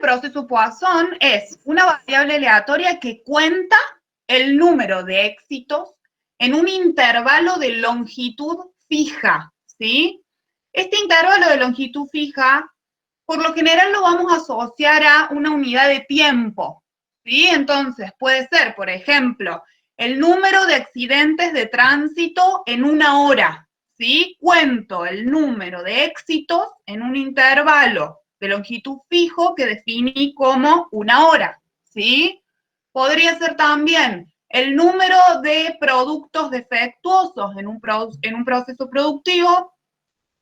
proceso Poisson es una variable aleatoria que cuenta el número de éxitos en un intervalo de longitud fija, ¿sí? Este intervalo de longitud fija, por lo general lo vamos a asociar a una unidad de tiempo, ¿sí? Entonces, puede ser, por ejemplo, el número de accidentes de tránsito en una hora, ¿sí? Cuento el número de éxitos en un intervalo de longitud fijo que definí como una hora, ¿sí? Podría ser también el número de productos defectuosos en un proceso productivo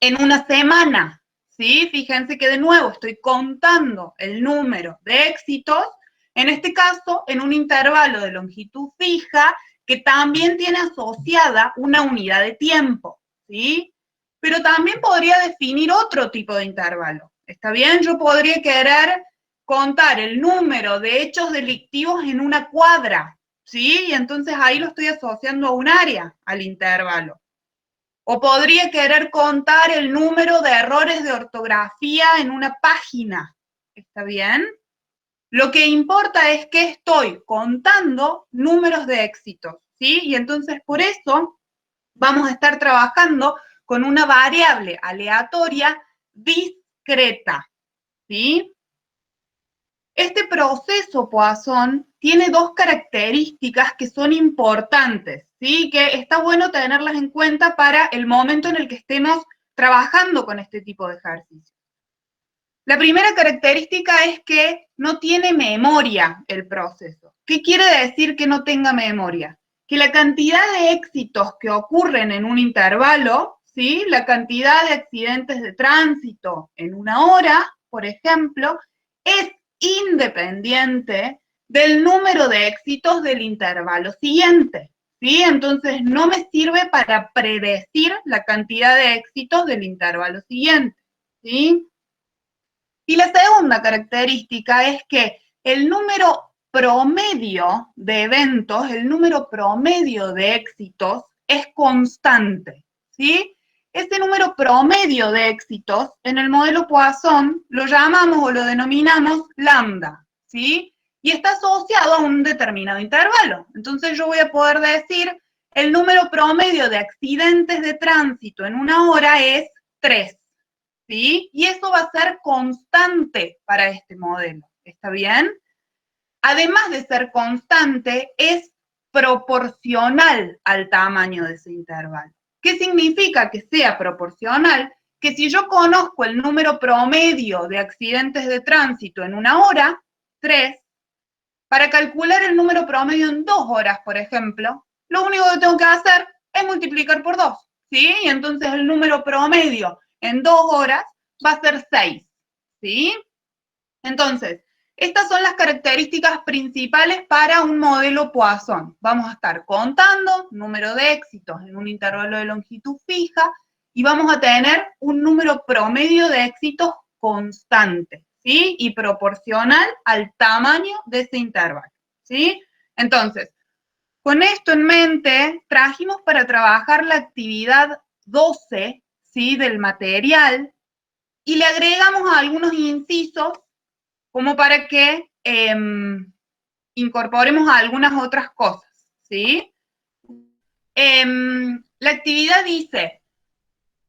en una semana, ¿sí? Fíjense que de nuevo estoy contando el número de éxitos, en este caso en un intervalo de longitud fija que también tiene asociada una unidad de tiempo, ¿sí? Pero también podría definir otro tipo de intervalo, ¿está bien? Yo podría querer contar el número de hechos delictivos en una cuadra, ¿sí? Y entonces ahí lo estoy asociando a un área, al intervalo. O podría querer contar el número de errores de ortografía en una página, ¿está bien? Lo que importa es que estoy contando números de éxitos, ¿sí? Y entonces por eso vamos a estar trabajando con una variable aleatoria discreta, ¿sí? Este proceso Poisson tiene dos características que son importantes, ¿sí? Que está bueno tenerlas en cuenta para el momento en el que estemos trabajando con este tipo de ejercicios. La primera característica es que no tiene memoria el proceso. ¿Qué quiere decir que no tenga memoria? Que la cantidad de éxitos que ocurren en un intervalo, ¿sí? La cantidad de accidentes de tránsito en una hora, por ejemplo, es independiente del número de éxitos del intervalo siguiente, ¿sí? Entonces no me sirve para predecir la cantidad de éxitos del intervalo siguiente, ¿sí? Y la segunda característica es que el número promedio de eventos, el número promedio de éxitos es constante, ¿sí? Este número promedio de éxitos en el modelo Poisson lo llamamos o lo denominamos lambda, ¿sí? Y está asociado a un determinado intervalo. Entonces yo voy a poder decir el número promedio de accidentes de tránsito en una hora es 3. ¿Sí? Y eso va a ser constante para este modelo, ¿está bien? Además de ser constante, es proporcional al tamaño de ese intervalo. ¿Qué significa que sea proporcional? Que si yo conozco el número promedio de accidentes de tránsito en una hora, 3, para calcular el número promedio en 2 horas, por ejemplo, lo único que tengo que hacer es multiplicar por 2, ¿sí? Y entonces el número promedio en 2 horas va a ser 6, ¿sí? Entonces, estas son las características principales para un modelo Poisson. Vamos a estar contando número de éxitos en un intervalo de longitud fija y vamos a tener un número promedio de éxitos constante, ¿sí? Y proporcional al tamaño de ese intervalo, ¿sí? Entonces, con esto en mente, trajimos para trabajar la actividad 12, ¿sí? Del material y le agregamos algunos incisos como para que incorporemos algunas otras cosas, ¿sí? La actividad dice,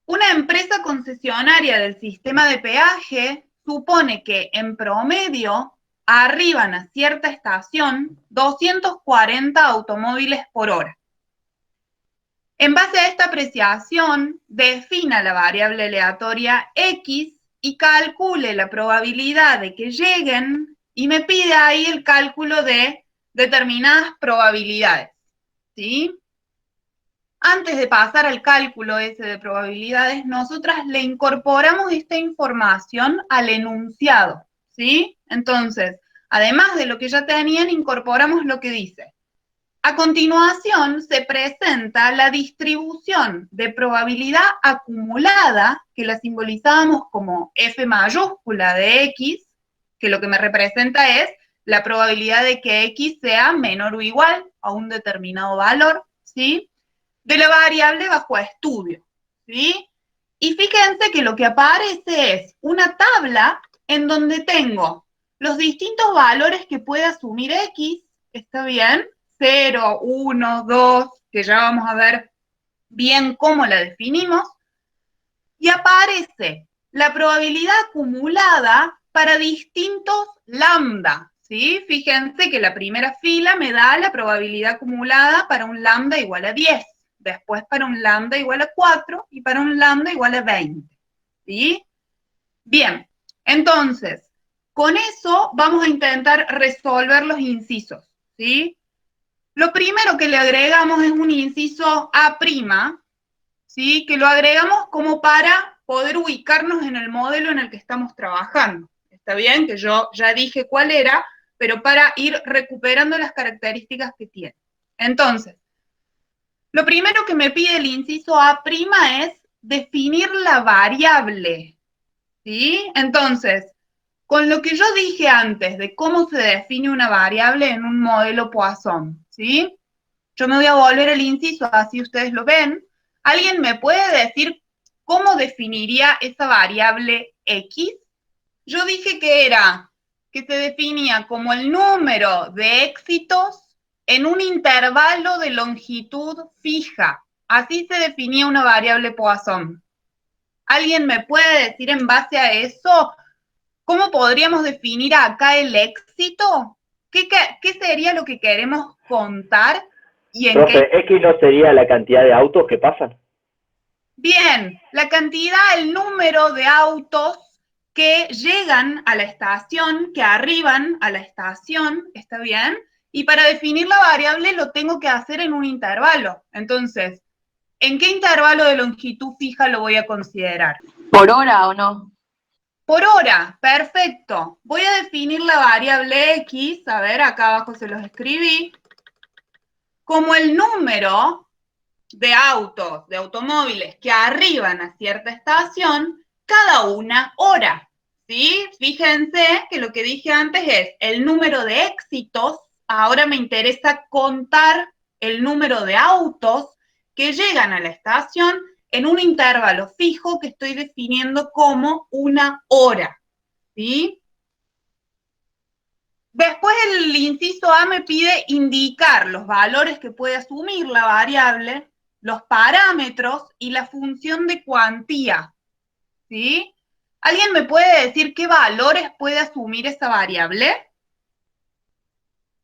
una empresa concesionaria del sistema de peaje supone que en promedio arriban a cierta estación 240 automóviles por hora. En base a esta apreciación, defina la variable aleatoria X y calcule la probabilidad de que lleguen y me pide ahí el cálculo de determinadas probabilidades, ¿sí? Antes de pasar al cálculo ese de probabilidades, nosotras le incorporamos esta información al enunciado, ¿sí? Entonces, además de lo que ya tenían, incorporamos lo que dice. A continuación, se presenta la distribución de probabilidad acumulada, que la simbolizábamos como F mayúscula de X, que lo que me representa es la probabilidad de que X sea menor o igual a un determinado valor, ¿sí? De la variable bajo estudio, ¿sí? Y fíjense que lo que aparece es una tabla en donde tengo los distintos valores que puede asumir X, ¿está bien? 0, 1, 2, que ya vamos a ver bien cómo la definimos, y aparece la probabilidad acumulada para distintos lambda, ¿sí? Fíjense que la primera fila me da la probabilidad acumulada para un lambda igual a 10, después para un lambda igual a 4 y para un lambda igual a 20, ¿sí? Bien, entonces, con eso vamos a intentar resolver los incisos, ¿sí? Lo primero que le agregamos es un inciso A', ¿sí? Que lo agregamos como para poder ubicarnos en el modelo en el que estamos trabajando. Está bien que yo ya dije cuál era, pero para ir recuperando las características que tiene. Entonces, lo primero que me pide el inciso A' es definir la variable, ¿sí? Entonces, con lo que yo dije antes de cómo se define una variable en un modelo Poisson, ¿sí? Yo me voy a volver el inciso, así ustedes lo ven. ¿Alguien me puede decir cómo definiría esa variable X? Yo dije que se definía como el número de éxitos en un intervalo de longitud fija. Así se definía una variable Poisson. ¿Alguien me puede decir en base a eso cómo podríamos definir acá el éxito? ¿Qué sería lo que queremos contar? ¿Y en qué? Profe, ¿X no sería la cantidad de autos que pasan? Bien, la cantidad, el número de autos que llegan a la estación, que arriban a la estación, ¿está bien? Y para definir la variable lo tengo que hacer en un intervalo. Entonces, ¿en qué intervalo de longitud fija lo voy a considerar? ¿Por hora o no? Por hora, perfecto. Voy a definir la variable X, a ver, acá abajo se los escribí, como el número de autos, de automóviles que arriban a cierta estación cada una hora, ¿sí? Fíjense que lo que dije antes es el número de éxitos, ahora me interesa contar el número de autos que llegan a la estación en un intervalo fijo que estoy definiendo como una hora, ¿sí? Después el inciso A me pide indicar los valores que puede asumir la variable, los parámetros y la función de cuantía, ¿sí? ¿Alguien me puede decir qué valores puede asumir esa variable?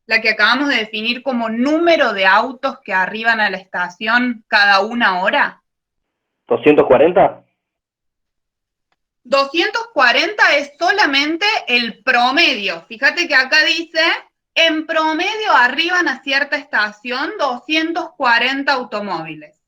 La que acabamos de definir como número de autos que arriban a la estación cada una hora. ¿240? 240 es solamente el promedio. Fíjate que acá dice, en promedio arriban a cierta estación 240 automóviles.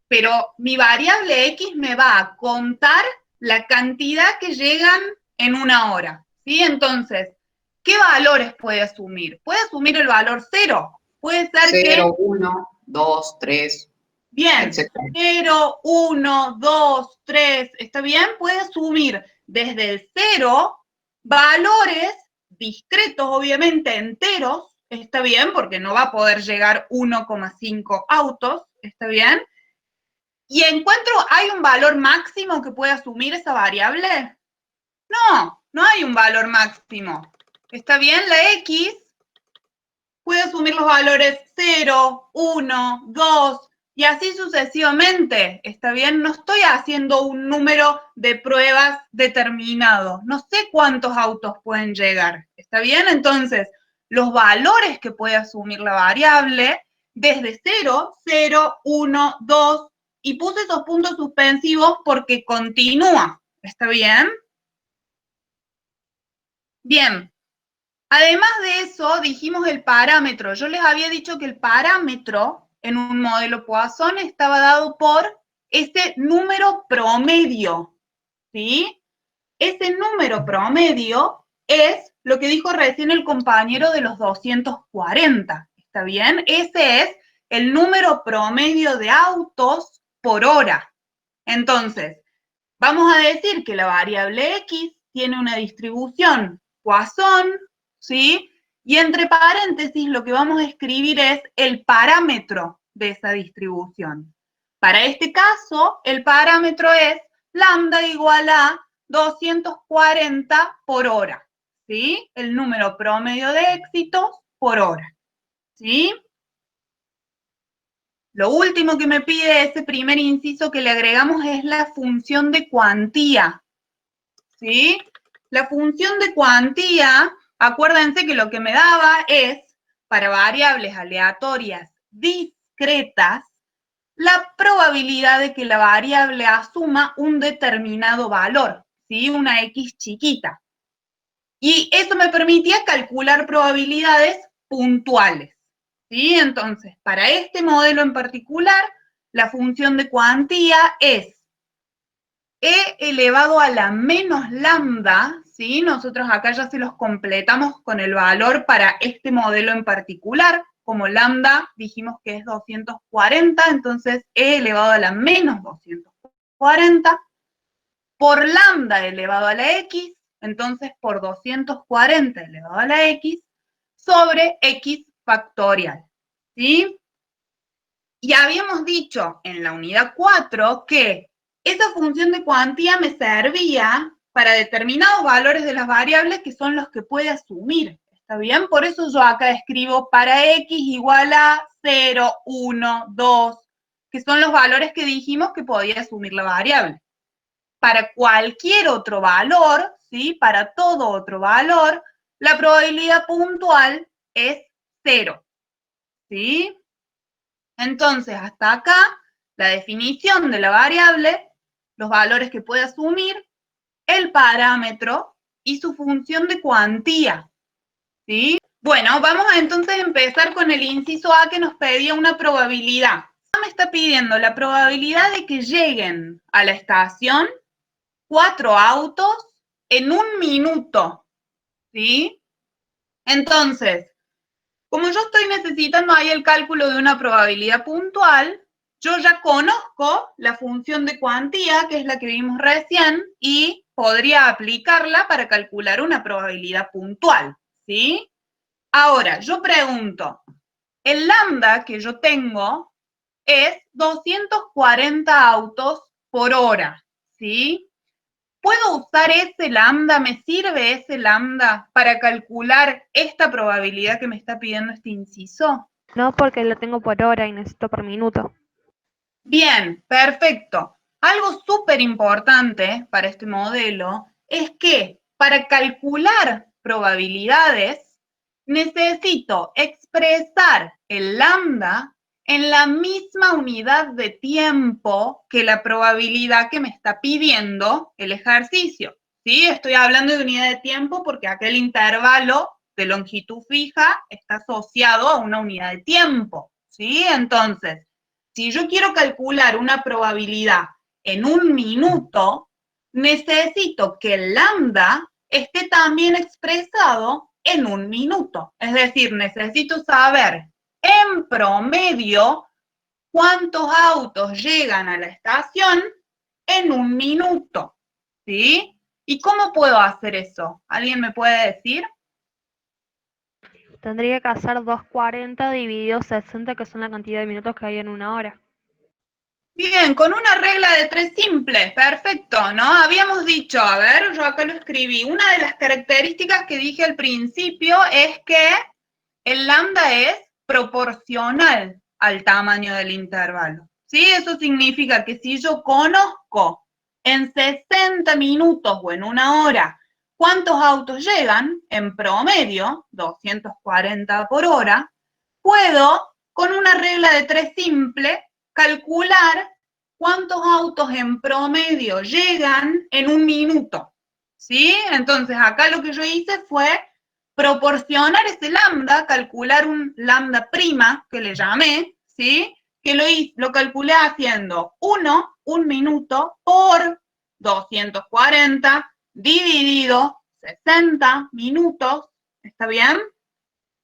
Pero mi variable X me va a contar la cantidad que llegan en una hora, ¿sí? Entonces, ¿qué valores puede asumir? Puede asumir el valor 0. Puede ser 0, 1, 2, 3, bien, etc. 0, 1, 2, 3, ¿está bien? Puede asumir desde el 0 valores discretos, obviamente enteros, ¿está bien? Porque no va a poder llegar 1,5 autos, ¿está bien? Y encuentro, ¿hay un valor máximo que puede asumir esa variable? No, no hay un valor máximo. ¿Está bien? La X puede asumir los valores 0, 1, 2 y así sucesivamente. ¿Está bien? No estoy haciendo un número de pruebas determinado. No sé cuántos autos pueden llegar. ¿Está bien? Entonces, los valores que puede asumir la variable desde 0, 0, 1, 2 y puse esos puntos suspensivos porque continúa. ¿Está bien? Bien. Además de eso, dijimos el parámetro. Yo les había dicho que el parámetro en un modelo Poisson estaba dado por ese número promedio, ¿sí? Ese número promedio es lo que dijo recién el compañero de los 240, ¿está bien? Ese es el número promedio de autos por hora. Entonces, vamos a decir que la variable X tiene una distribución Poisson, ¿sí? Y entre paréntesis lo que vamos a escribir es el parámetro de esa distribución. Para este caso, el parámetro es lambda igual a 240 por hora, ¿sí? El número promedio de éxitos por hora, ¿sí? Lo último que me pide ese primer inciso que le agregamos es la función de cuantía, ¿sí? La función de cuantía, acuérdense que lo que me daba es, para variables aleatorias discretas, la probabilidad de que la variable asuma un determinado valor, ¿sí? Una X chiquita. Y eso me permitía calcular probabilidades puntuales, ¿sí? Entonces, para este modelo en particular, la función de cuantía es E elevado a la menos lambda, ¿sí? Nosotros acá ya se los completamos con el valor para este modelo en particular. Como lambda dijimos que es 240, entonces E elevado a la menos 240 por lambda elevado a la X, entonces por 240 elevado a la X, sobre X factorial, ¿sí? Y habíamos dicho en la unidad 4 que esa función de cuantía me servía para determinados valores de las variables que son los que puede asumir, ¿está bien? Por eso yo acá escribo para X igual a 0, 1, 2, que son los valores que dijimos que podía asumir la variable. Para cualquier otro valor, ¿sí? Para todo otro valor, la probabilidad puntual es 0, ¿sí? Entonces, hasta acá, la definición de la variable, los valores que puede asumir, el parámetro y su función de cuantía, ¿sí? Bueno, vamos a entonces empezar con el inciso A que nos pedía una probabilidad. Me está pidiendo la probabilidad de que lleguen a la estación 4 autos en 1 minuto, ¿sí? Entonces, como yo estoy necesitando ahí el cálculo de una probabilidad puntual, yo ya conozco la función de cuantía, que es la que vimos recién, y podría aplicarla para calcular una probabilidad puntual, ¿sí? Ahora, yo pregunto, el lambda que yo tengo es 240 autos por hora, ¿sí? ¿Puedo usar ese lambda? ¿Me sirve ese lambda para calcular esta probabilidad que me está pidiendo este inciso? No, porque lo tengo por hora y necesito por minuto. Bien, perfecto. Algo súper importante para este modelo es que para calcular probabilidades necesito expresar el lambda en la misma unidad de tiempo que la probabilidad que me está pidiendo el ejercicio, ¿sí? Estoy hablando de unidad de tiempo porque aquel intervalo de longitud fija está asociado a una unidad de tiempo, ¿sí? Entonces, si yo quiero calcular una probabilidad en 1 minuto, necesito que el lambda esté también expresado en 1 minuto. Es decir, necesito saber en promedio cuántos autos llegan a la estación en 1 minuto, ¿sí? ¿Y cómo puedo hacer eso? ¿Alguien me puede decir? Tendría que hacer 240 dividido 60, que son la cantidad de minutos que hay en una hora. Bien, con una regla de 3 simple, perfecto, ¿no? Habíamos dicho, a ver, yo acá lo escribí, una de las características que dije al principio es que el lambda es proporcional al tamaño del intervalo, ¿sí? Eso significa que si yo conozco en 60 minutos o en una hora cuántos autos llegan, en promedio, 240 por hora, puedo, con una regla de 3 simple, calcular cuántos autos en promedio llegan en 1 minuto, ¿sí? Entonces, acá lo que yo hice fue proporcionar ese lambda, calcular un lambda prima, que le llamé, ¿sí? Que lo calculé haciendo 1 minuto, por 240 dividido 60 minutos, ¿está bien?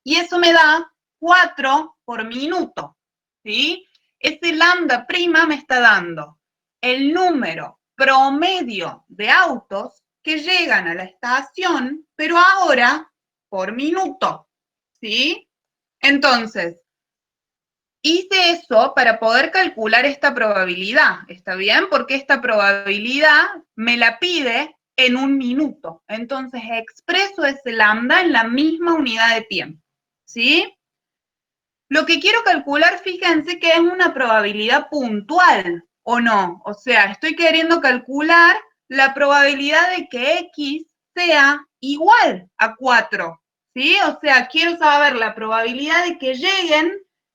Y eso me da 4 por minuto, ¿sí? Ese lambda prima me está dando el número promedio de autos que llegan a la estación, pero ahora por minuto, ¿sí? Entonces, hice eso para poder calcular esta probabilidad, ¿está bien? Porque esta probabilidad me la pide en un minuto. Entonces expreso ese lambda en la misma unidad de tiempo, ¿sí? Lo que quiero calcular, fíjense que es una probabilidad puntual, ¿o no? O sea, estoy queriendo calcular la probabilidad de que X sea igual a 4, ¿sí? O sea, quiero saber la probabilidad de que lleguen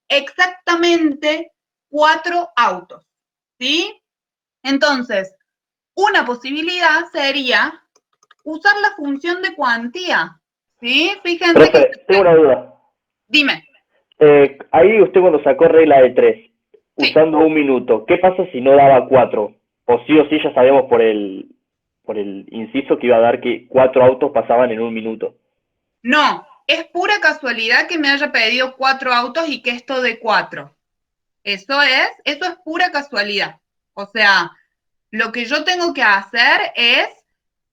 exactamente 4 autos, ¿sí? Entonces, una posibilidad sería usar la función de cuantía, ¿sí? Fíjense que... Profe, tengo una duda. Dime. Ahí usted cuando sacó regla de 3, Sí. usando un minuto, ¿qué pasa si no daba 4? O sí ya sabemos por el inciso que iba a dar que 4 autos pasaban en un minuto. No, es pura casualidad que me haya pedido 4 autos y que esto de 4. Eso es pura casualidad. O sea, lo que yo tengo que hacer es,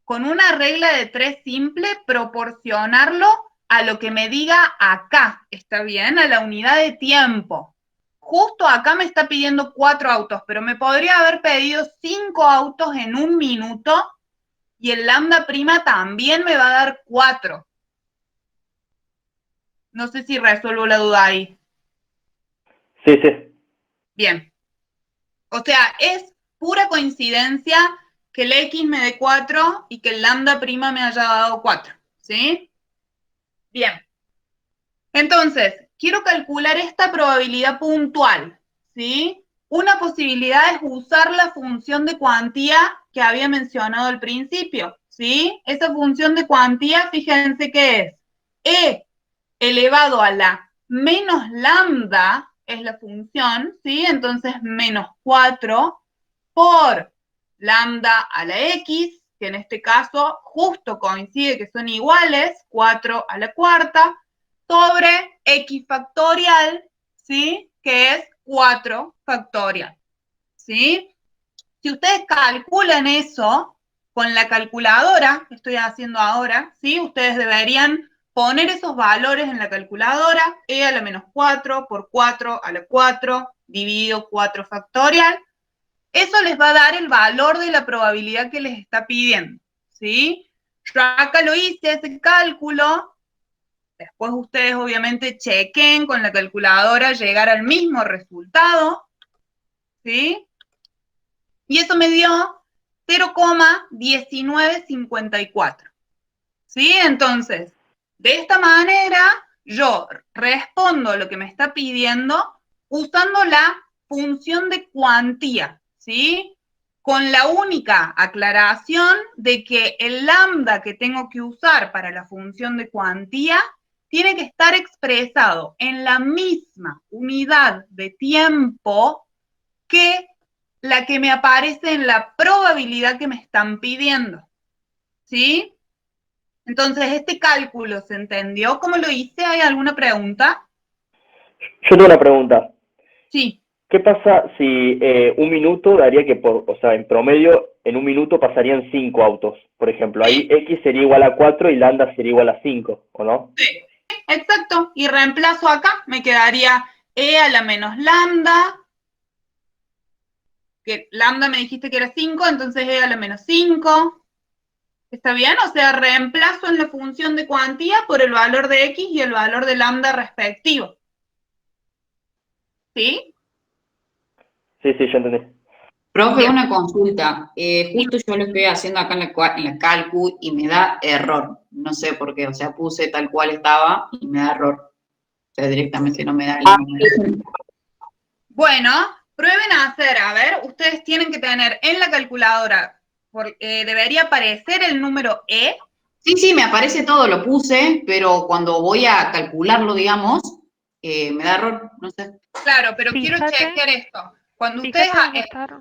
con una regla de 3 simple, proporcionarlo a lo que me diga acá, ¿está bien? A la unidad de tiempo. Justo acá me está pidiendo 4 autos, pero me podría haber pedido 5 autos en un minuto y el lambda prima también me va a dar 4. No sé si resuelvo la duda ahí. Sí. Bien. O sea, es pura coincidencia que el X me dé 4 y que el lambda prima me haya dado 4, ¿sí? Bien. Entonces, quiero calcular esta probabilidad puntual, ¿sí? Una posibilidad es usar la función de cuantía que había mencionado al principio, ¿sí? Esa función de cuantía, fíjense que es E elevado a la menos lambda, es la función, ¿sí? Entonces, menos 4 por lambda a la X, que en este caso justo coincide que son iguales, 4 a la cuarta, sobre X factorial, ¿sí? Que es 4 factorial, ¿sí? Si ustedes calculan eso con la calculadora que estoy haciendo ahora, ¿sí? Ustedes deberían poner esos valores en la calculadora, e a la menos 4 por 4 a la 4 dividido 4 factorial. Eso les va a dar el valor de la probabilidad que les está pidiendo, ¿sí? Yo acá lo hice, ese cálculo. Después ustedes obviamente chequen con la calculadora llegar al mismo resultado, ¿sí? Y eso me dio 0,1954, ¿sí? Entonces, de esta manera, yo respondo lo que me está pidiendo usando la función de cuantía, ¿sí? Con la única aclaración de que el lambda que tengo que usar para la función de cuantía tiene que estar expresado en la misma unidad de tiempo que la que me aparece en la probabilidad que me están pidiendo, ¿sí? Entonces, este cálculo, ¿se entendió cómo lo hice? ¿Hay alguna pregunta? Yo tengo una pregunta. Sí. ¿Qué pasa si un minuto daría que, o sea, en promedio, en un minuto pasarían 5 autos? Por ejemplo, ahí X sería igual a 4 y lambda sería igual a 5, ¿o no? Sí, exacto. Y reemplazo acá, me quedaría E a la menos lambda, que lambda me dijiste que era 5, entonces E a la menos 5. ¿Está bien? O sea, reemplazo en la función de cuantía por el valor de X y el valor de lambda respectivo. ¿Sí? Sí, ya entendí. Profe, Bien. una consulta. Justo yo lo estoy haciendo acá en la calcu y me da error. No sé por qué. O sea, puse tal cual estaba y me da error. O sea, directamente no me da el número. Bueno, prueben a hacer, a ver, ustedes tienen que tener en la calculadora, debería aparecer el número E. Sí, me aparece todo, lo puse, pero cuando voy a calcularlo, digamos, me da error, no sé. Claro, pero quiero Fíjate, chequear esto. Cuando ustedes... fíjate de no estar,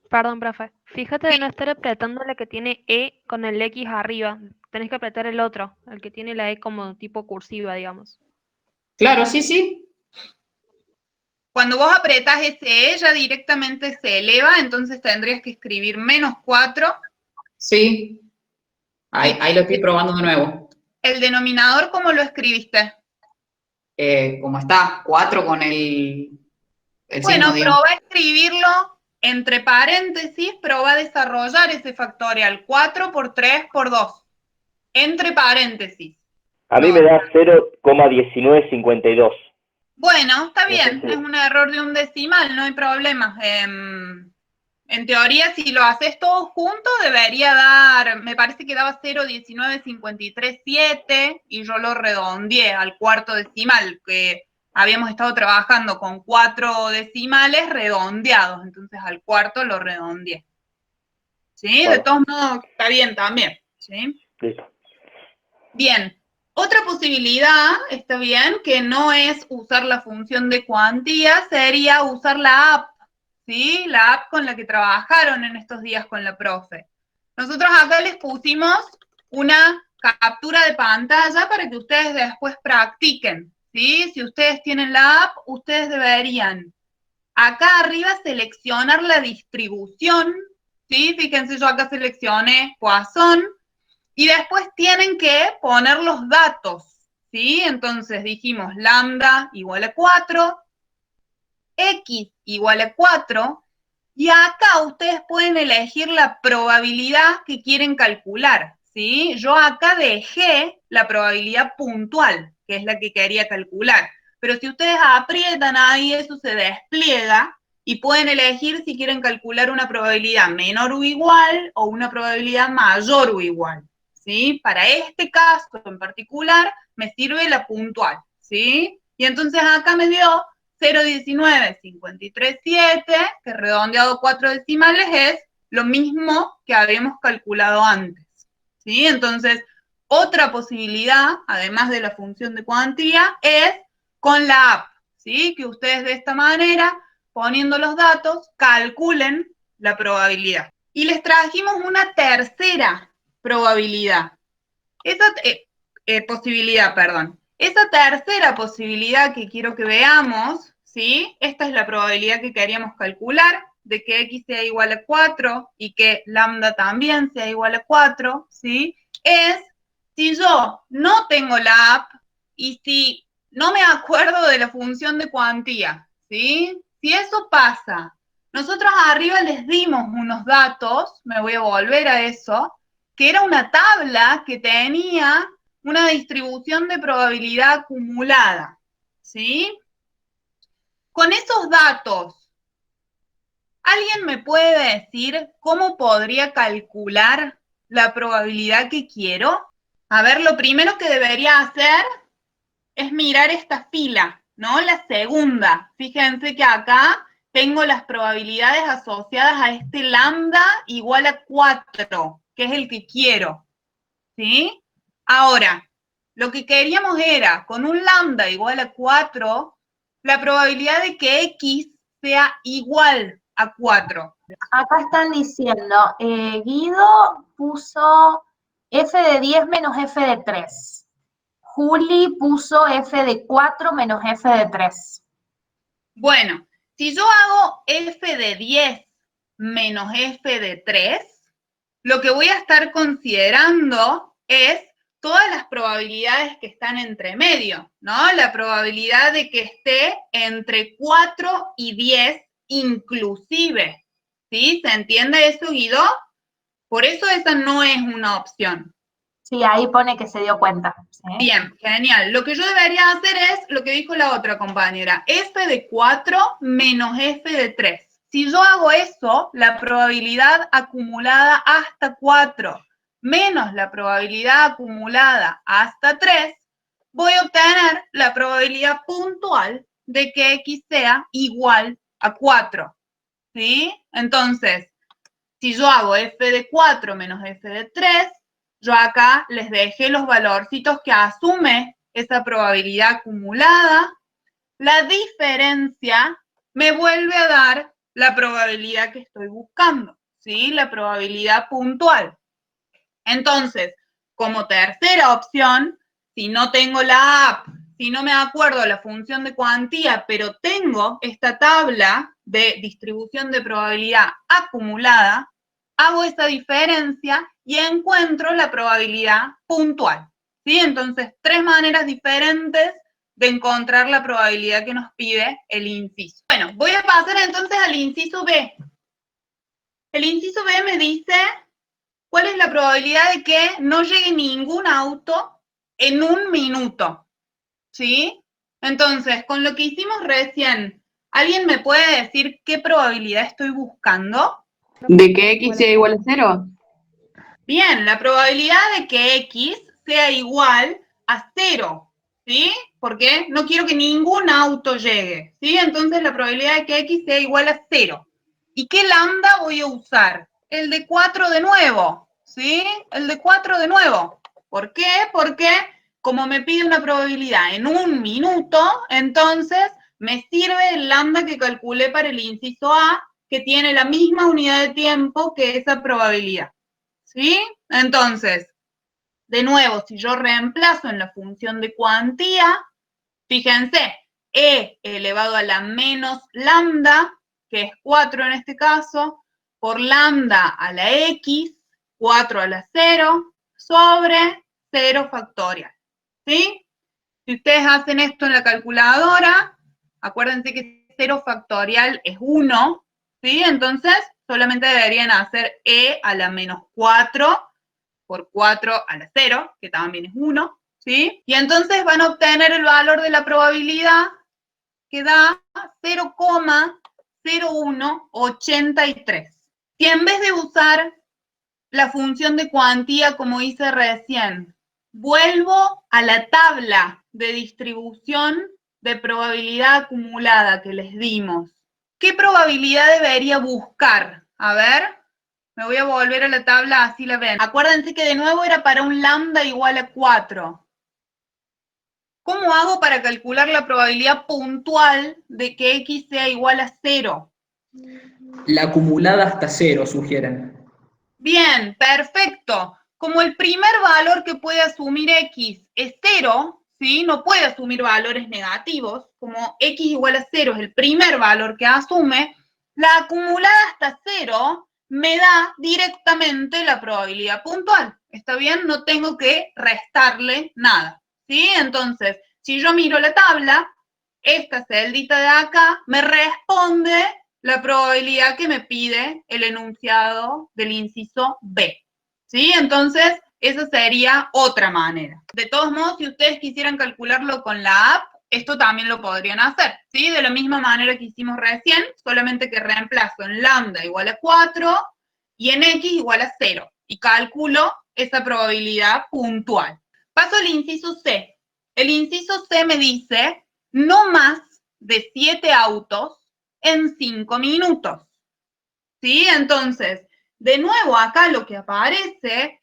perdón, profe, fíjate de no estar apretando la que tiene E con el X arriba. Tenés que apretar el otro, el que tiene la E como tipo cursiva, digamos. Claro, sí. Cuando vos apretás ese E, ya directamente se eleva, entonces tendrías que escribir menos 4. Sí. Ahí lo estoy probando de nuevo. ¿El denominador cómo lo escribiste? Como está, 4 con el signo, Bueno, digamos. probá a escribirlo entre paréntesis, pero va a desarrollar ese factorial 4 por 3 por 2. Entre paréntesis. A mí me da 0,1952. Bueno, está No sé bien, si- es un error de un decimal, no hay problema. En teoría, si lo haces todo junto, debería dar, me parece que daba 0,1953,7 y yo lo redondeé al cuarto decimal, que habíamos estado trabajando con 4 decimales redondeados, entonces al cuarto lo redondeé. ¿Sí? Bueno. De todos modos, está bien también. ¿Sí? Listo. Bien. Otra posibilidad, está bien, que no es usar la función de cuantía, sería usar la app, ¿sí? La app con la que trabajaron en estos días con la profe. Nosotros acá les pusimos una captura de pantalla para que ustedes después practiquen, ¿sí? Si ustedes tienen la app, ustedes deberían acá arriba seleccionar la distribución, ¿sí? Fíjense, yo acá seleccioné Poisson, y después tienen que poner los datos, ¿sí? Entonces dijimos lambda igual a 4, x igual a 4, y acá ustedes pueden elegir la probabilidad que quieren calcular, ¿sí? Yo acá dejé la probabilidad puntual, que es la que quería calcular, pero si ustedes aprietan ahí, eso se despliega, y pueden elegir si quieren calcular una probabilidad menor o igual, o una probabilidad mayor o igual. ¿Sí? Para este caso en particular me sirve la puntual, ¿sí? Y entonces acá me dio 0,1953,7, que redondeado 4 decimales es lo mismo que habíamos calculado antes, ¿sí? Entonces, otra posibilidad, además de la función de cuantía, es con la app, ¿sí? Que ustedes de esta manera, poniendo los datos, calculen la probabilidad. Y les trajimos una tercera probabilidad. Esa posibilidad, perdón. Esa tercera posibilidad que quiero que veamos, ¿sí? Esta es la probabilidad que queríamos calcular, de que x sea igual a 4 y que lambda también sea igual a 4, ¿sí? Es si yo no tengo la app y si no me acuerdo de la función de cuantía, ¿sí? Si eso pasa, nosotros arriba les dimos unos datos, me voy a volver a eso, que era una tabla que tenía una distribución de probabilidad acumulada, ¿sí? Con esos datos, ¿alguien me puede decir cómo podría calcular la probabilidad que quiero? A ver, lo primero que debería hacer es mirar esta fila, ¿no? La segunda. Fíjense que acá tengo las probabilidades asociadas a este lambda igual a 4, que es el que quiero, ¿sí? Ahora, lo que queríamos era, con un lambda igual a 4, la probabilidad de que x sea igual a 4. Acá están diciendo, Guido puso f de 10 menos f de 3. Juli puso f de 4 menos f de 3. Bueno, si yo hago f de 10 menos f de 3, lo que voy a estar considerando es todas las probabilidades que están entre medio, ¿no? La probabilidad de que esté entre 4 y 10 inclusive, ¿sí? ¿Se entiende eso, Guido? Por eso esa no es una opción. Sí, ahí pone que se dio cuenta. ¿Sí? Bien, genial. Lo que yo debería hacer es lo que dijo la otra compañera, f de 4 menos f de 3. Si yo hago eso, la probabilidad acumulada hasta 4 menos la probabilidad acumulada hasta 3, voy a obtener la probabilidad puntual de que x sea igual a 4. ¿Sí? Entonces, si yo hago f de 4 menos f de 3, yo acá les dejé los valorcitos que asume esa probabilidad acumulada. La diferencia me vuelve a dar la probabilidad que estoy buscando, ¿sí? La probabilidad puntual. Entonces, como tercera opción, si no tengo la app, si no me acuerdo la función de cuantía, pero tengo esta tabla de distribución de probabilidad acumulada, hago esa diferencia y encuentro la probabilidad puntual, ¿sí? Entonces, tres maneras diferentes de encontrar la probabilidad que nos pide el inciso. Bueno, voy a pasar entonces al inciso B. El inciso B me dice cuál es la probabilidad de que no llegue ningún auto en un minuto, ¿sí? Entonces, con lo que hicimos recién, ¿alguien me puede decir qué probabilidad estoy buscando? ¿De que X sea igual a 0? Bien, la probabilidad de que X sea igual a 0, ¿sí? Porque no quiero que ningún auto llegue, ¿sí? Entonces la probabilidad de que X sea igual a 0. ¿Y qué lambda voy a usar? El de 4 de nuevo, ¿sí? El de 4 de nuevo. ¿Por qué? Porque como me pide una probabilidad en un minuto, entonces me sirve el lambda que calculé para el inciso A, que tiene la misma unidad de tiempo que esa probabilidad. ¿Sí? Entonces, de nuevo, si yo reemplazo en la función de cuantía, fíjense, e elevado a la menos lambda, que es 4 en este caso, por lambda a la x, 4 a la 0, sobre 0 factorial. ¿Sí? Si ustedes hacen esto en la calculadora, acuérdense que 0 factorial es 1, ¿sí? Entonces, solamente deberían hacer e a la menos 4 por 4 a la 0, que también es 1, ¿sí? Y entonces van a obtener el valor de la probabilidad que da 0,0183. Si en vez de usar la función de cuantía como hice recién, vuelvo a la tabla de distribución de probabilidad acumulada que les dimos, ¿qué probabilidad debería buscar? A ver, me voy a volver a la tabla, así la ven. Acuérdense que de nuevo era para un lambda igual a 4. ¿Cómo hago para calcular la probabilidad puntual de que X sea igual a 0? La acumulada hasta 0, sugieren. Bien, perfecto. Como el primer valor que puede asumir X es 0, ¿sí? No puede asumir valores negativos, como X igual a 0 es el primer valor que asume, la acumulada hasta 0 me da directamente la probabilidad puntual. ¿Está bien? No tengo que restarle nada, ¿sí? Entonces, si yo miro la tabla, esta celdita de acá me responde la probabilidad que me pide el enunciado del inciso B, ¿sí? Entonces, esa sería otra manera. De todos modos, si ustedes quisieran calcularlo con la app, esto también lo podrían hacer, ¿sí? De la misma manera que hicimos recién, solamente que reemplazo en lambda igual a 4 y en x igual a 0, y calculo esa probabilidad puntual. Paso al inciso C. El inciso C me dice no más de 7 autos en 5 minutos. ¿Sí? Entonces, de nuevo acá lo que aparece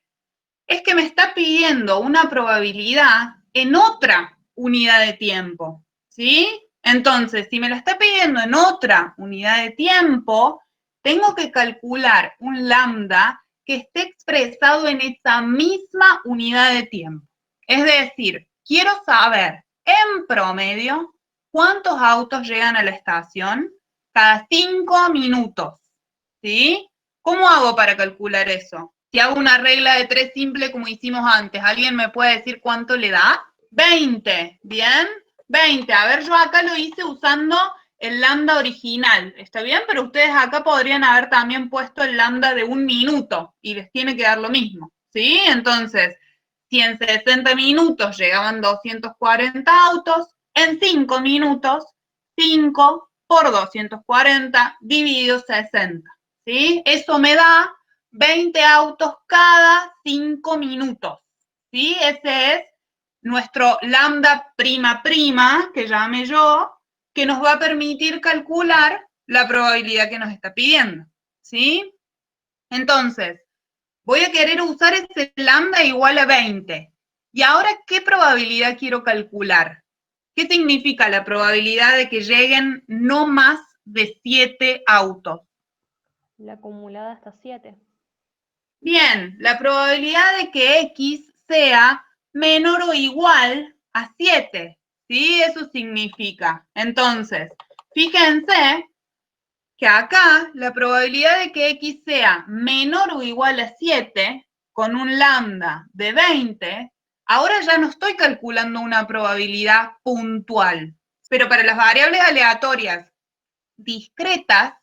es que me está pidiendo una probabilidad en otra unidad de tiempo. ¿Sí? Entonces, si me la está pidiendo en otra unidad de tiempo, tengo que calcular un lambda que esté expresado en esa misma unidad de tiempo. Es decir, quiero saber en promedio cuántos autos llegan a la estación cada 5 minutos, ¿sí? ¿Cómo hago para calcular eso? Si hago una regla de 3 simple como hicimos antes, ¿alguien me puede decir cuánto le da? 20, ¿bien? 20. A ver, yo acá lo hice usando el lambda original, ¿está bien? Pero ustedes acá podrían haber también puesto el lambda de 1 minuto y les tiene que dar lo mismo, ¿sí? Entonces, si en 60 minutos llegaban 240 autos, en 5 minutos, 5 por 240 dividido 60, ¿sí? Eso me da 20 autos cada 5 minutos, ¿sí? Ese es nuestro lambda prima prima, que llame yo, que nos va a permitir calcular la probabilidad que nos está pidiendo, ¿sí? Entonces, voy a querer usar ese lambda igual a 20. ¿Y ahora qué probabilidad quiero calcular? ¿Qué significa la probabilidad de que lleguen no más de 7 autos? La acumulada hasta 7. Bien, la probabilidad de que X sea menor o igual a 7, ¿sí? Eso significa. Entonces, fíjense que acá la probabilidad de que X sea menor o igual a 7, con un lambda de 20, ahora ya no estoy calculando una probabilidad puntual. Pero para las variables aleatorias discretas,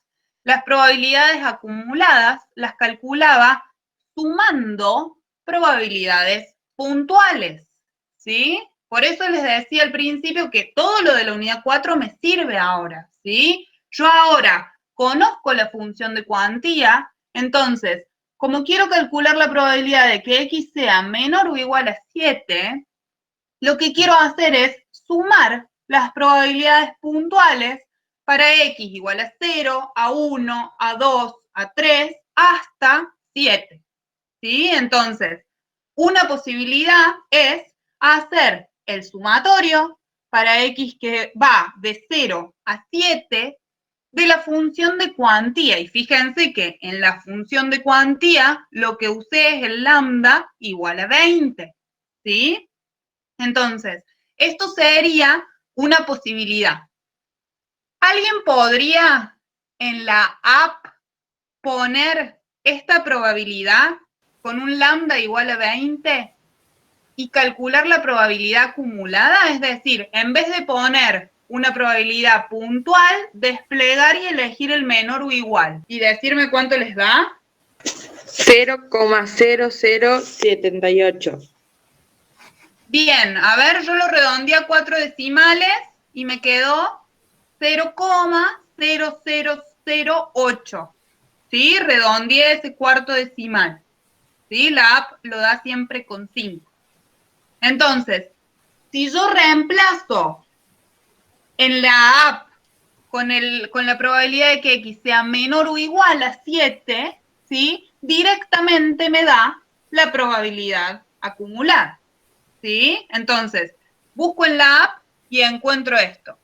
las probabilidades acumuladas las calculaba sumando probabilidades puntuales, ¿sí? Por eso les decía al principio que todo lo de la unidad 4 me sirve ahora, ¿sí? Yo ahora conozco la función de cuantía, entonces, como quiero calcular la probabilidad de que x sea menor o igual a 7, lo que quiero hacer es sumar las probabilidades puntuales para x igual a 0, a 1, a 2, a 3, hasta 7, ¿sí? Entonces, una posibilidad es hacer el sumatorio para x que va de 0 a 7 de la función de cuantía. Y fíjense que en la función de cuantía lo que usé es el lambda igual a 20, ¿sí? Entonces, esto sería una posibilidad. ¿Alguien podría en la app poner esta probabilidad con un lambda igual a 20 y calcular la probabilidad acumulada? Es decir, en vez de poner una probabilidad puntual, desplegar y elegir el menor o igual. ¿Y decirme cuánto les da? 0,0078. Bien, a ver, yo lo redondeé a 4 decimales y me quedó 0,0008. ¿Sí? Redondeé ese cuarto decimal. ¿Sí? La app lo da siempre con 5. Entonces, si yo reemplazo en la app con la probabilidad de que x sea menor o igual a 7, ¿sí? Directamente me da la probabilidad acumulada, ¿sí? Entonces, busco en la app y encuentro esto.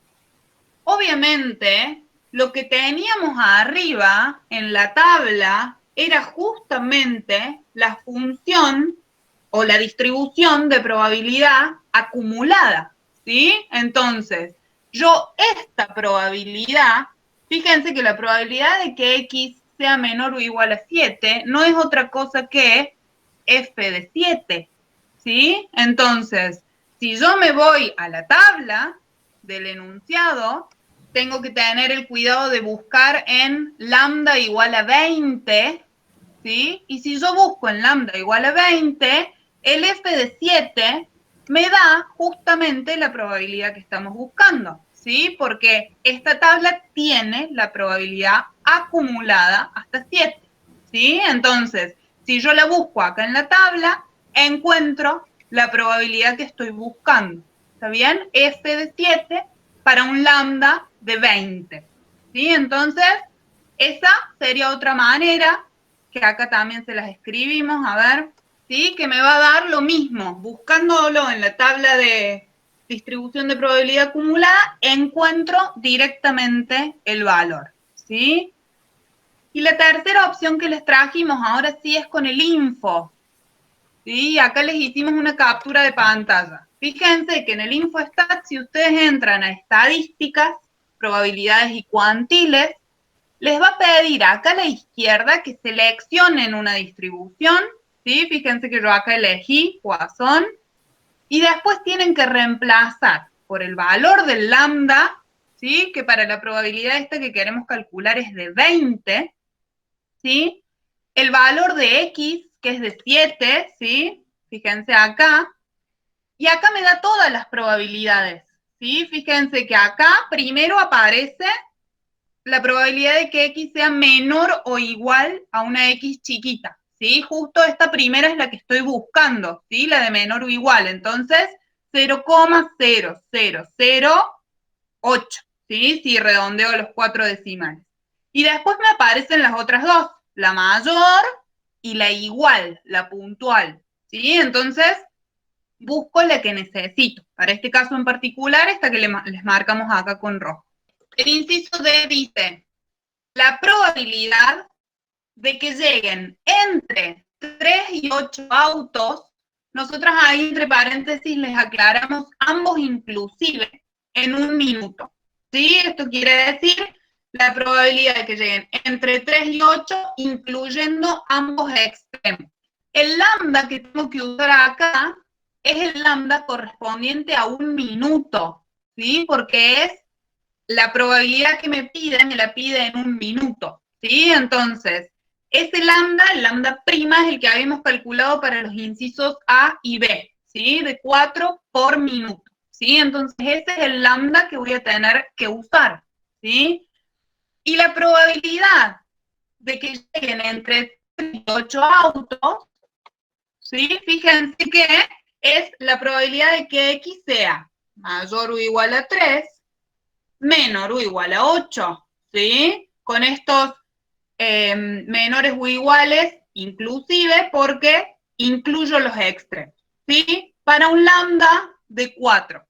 Obviamente, lo que teníamos arriba en la tabla era justamente la función o la distribución de probabilidad acumulada, ¿sí? Entonces, yo esta probabilidad, fíjense que la probabilidad de que x sea menor o igual a 7 no es otra cosa que f de 7, ¿sí? Entonces, si yo me voy a la tabla del enunciado, tengo que tener el cuidado de buscar en lambda igual a 20, ¿sí? Y si yo busco en lambda igual a 20, el f de 7 me da justamente la probabilidad que estamos buscando, ¿sí? Porque esta tabla tiene la probabilidad acumulada hasta 7, ¿sí? Entonces, si yo la busco acá en la tabla, encuentro la probabilidad que estoy buscando, ¿está bien? F de 7 para un lambda de 20, ¿sí? Entonces, esa sería otra manera, que acá también se las escribimos, a ver, ¿sí? Que me va a dar lo mismo, buscándolo en la tabla de distribución de probabilidad acumulada, encuentro directamente el valor, ¿sí? Y la tercera opción que les trajimos ahora sí es con el info, ¿sí? Acá les hicimos una captura de pantalla. Fíjense que en el InfoStat, si ustedes entran a estadísticas, probabilidades y cuantiles, les va a pedir acá a la izquierda que seleccionen una distribución, ¿sí? Fíjense que yo acá elegí Poisson, y después tienen que reemplazar por el valor del lambda, ¿sí? Que para la probabilidad esta que queremos calcular es de 20, ¿sí? El valor de x, que es de 7, ¿sí? Fíjense acá, y acá me da todas las probabilidades, ¿sí? Fíjense que acá primero aparece la probabilidad de que x sea menor o igual a una x chiquita, ¿sí? Justo esta primera es la que estoy buscando, ¿sí? La de menor o igual. Entonces, 0,0008, ¿sí? Si redondeo los 4 decimales. Y después me aparecen las otras dos, la mayor y la igual, la puntual, ¿sí? Entonces, busco la que necesito. Para este caso en particular, esta que les marcamos acá con rojo. El inciso D dice, la probabilidad de que lleguen entre 3 y 8 autos, nosotras ahí entre paréntesis les aclaramos ambos inclusive en un minuto, ¿sí? Esto quiere decir la probabilidad de que lleguen entre 3 y 8 incluyendo ambos extremos. El lambda que tengo que usar acá es el lambda correspondiente a un minuto, ¿sí? Porque es la probabilidad que me la pide en un minuto, ¿sí? Entonces, ese lambda, el lambda prima, es el que habíamos calculado para los incisos A y B, ¿sí? De 4 por minuto, ¿sí? Entonces, ese es el lambda que voy a tener que usar, ¿sí? Y la probabilidad de que lleguen entre 3 y 8 autos, ¿sí? Fíjense que es la probabilidad de que X sea mayor o igual a 3, menor o igual a 8, ¿sí? Con estos menores o iguales, inclusive, porque incluyo los extremos, ¿sí? Para un lambda de 4.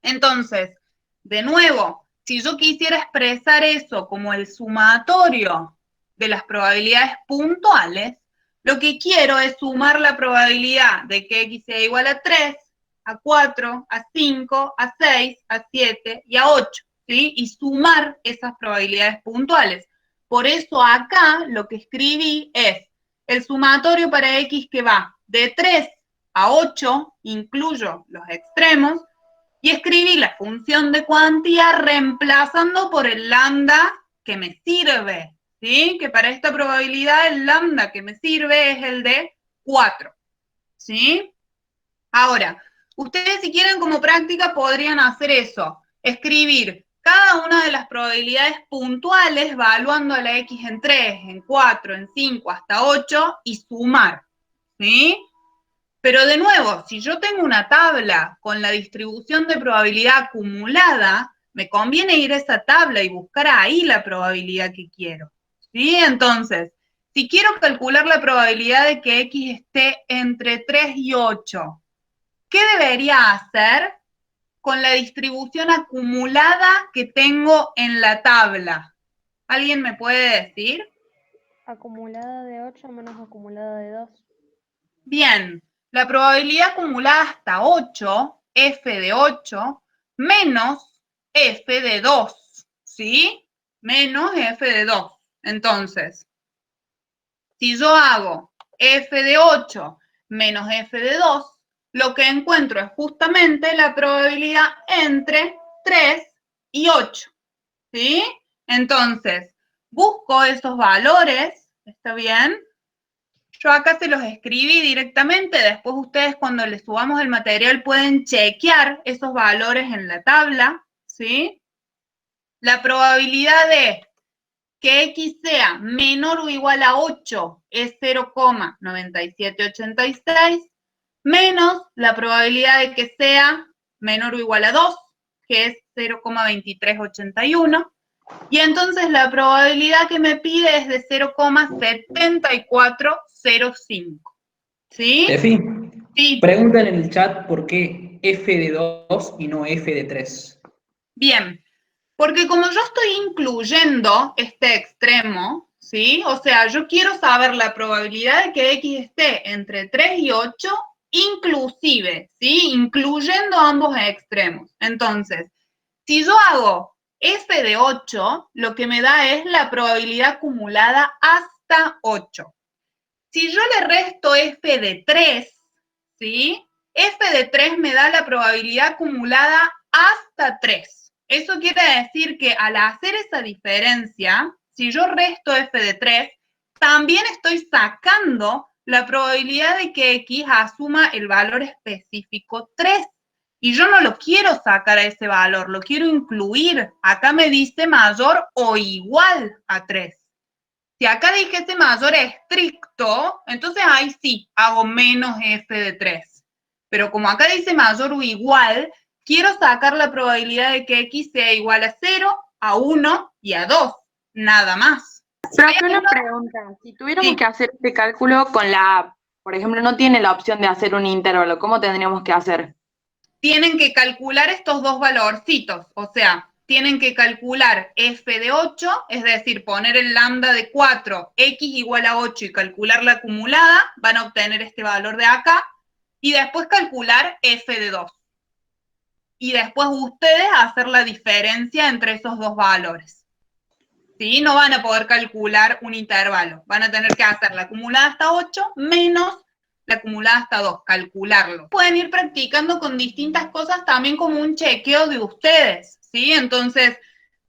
Entonces, de nuevo, si yo quisiera expresar eso como el sumatorio de las probabilidades puntuales, lo que quiero es sumar la probabilidad de que X sea igual a 3, a 4, a 5, a 6, a 7 y a 8, ¿sí? Y sumar esas probabilidades puntuales. Por eso acá lo que escribí es el sumatorio para X que va de 3 a 8, incluyo los extremos, y escribí la función de cuantía reemplazando por el lambda que me sirve, ¿sí? Que para esta probabilidad el lambda que me sirve es el de 4, ¿sí? Ahora, ustedes si quieren como práctica podrían hacer eso, escribir cada una de las probabilidades puntuales evaluando a la X en 3, en 4, en 5, hasta 8 y sumar, ¿sí? Pero de nuevo, si yo tengo una tabla con la distribución de probabilidad acumulada, me conviene ir a esa tabla y buscar ahí la probabilidad que quiero, ¿sí? Entonces, si quiero calcular la probabilidad de que X esté entre 3 y 8, ¿qué debería hacer con la distribución acumulada que tengo en la tabla? ¿Alguien me puede decir? Acumulada de 8 menos acumulada de 2. Bien, la probabilidad acumulada hasta 8, F de 8, menos F de 2, ¿sí? Menos F de 2. Entonces, si yo hago F de 8 menos F de 2, lo que encuentro es justamente la probabilidad entre 3 y 8, ¿sí? Entonces, busco esos valores, ¿está bien? Yo acá se los escribí directamente, después ustedes cuando les subamos el material pueden chequear esos valores en la tabla, ¿sí? La probabilidad de que X sea menor o igual a 8 es 0,9786, menos la probabilidad de que sea menor o igual a 2, que es 0,2381, y entonces la probabilidad que me pide es de 0,7405. ¿Sí? Tefi, Sí. preguntan en el chat por qué F de 2 y no F de 3. Bien, porque como yo estoy incluyendo este extremo, ¿sí? O sea, yo quiero saber la probabilidad de que X esté entre 3 y 8, inclusive, ¿sí? Incluyendo ambos extremos. Entonces, si yo hago F de 8, lo que me da es la probabilidad acumulada hasta 8. Si yo le resto F de 3, ¿sí? F de 3 me da la probabilidad acumulada hasta 3. Eso quiere decir que al hacer esa diferencia, si yo resto F de 3, también estoy sacando la probabilidad de que X asuma el valor específico 3. Y yo no lo quiero sacar a ese valor, lo quiero incluir. Acá me dice mayor o igual a 3. Si acá dijese mayor estricto, entonces ahí sí, hago menos F de 3. Pero como acá dice mayor o igual, quiero sacar la probabilidad de que X sea igual a 0, a 1 y a 2. Nada más. Profe, una pregunta. Si tuviéramos Sí. que hacer este cálculo con la app, por ejemplo, no tiene la opción de hacer un intervalo, ¿cómo tendríamos que hacer? Tienen que calcular estos dos valorcitos, o sea, tienen que calcular F de 8, es decir, poner el lambda de 4, X igual a 8 y calcular la acumulada, van a obtener este valor de acá, y después calcular F de 2. Y después ustedes hacer la diferencia entre esos dos valores. ¿Sí? No van a poder calcular un intervalo, van a tener que hacer la acumulada hasta 8 menos la acumulada hasta 2, calcularlo. Pueden ir practicando con distintas cosas también como un chequeo de ustedes, ¿sí? Entonces,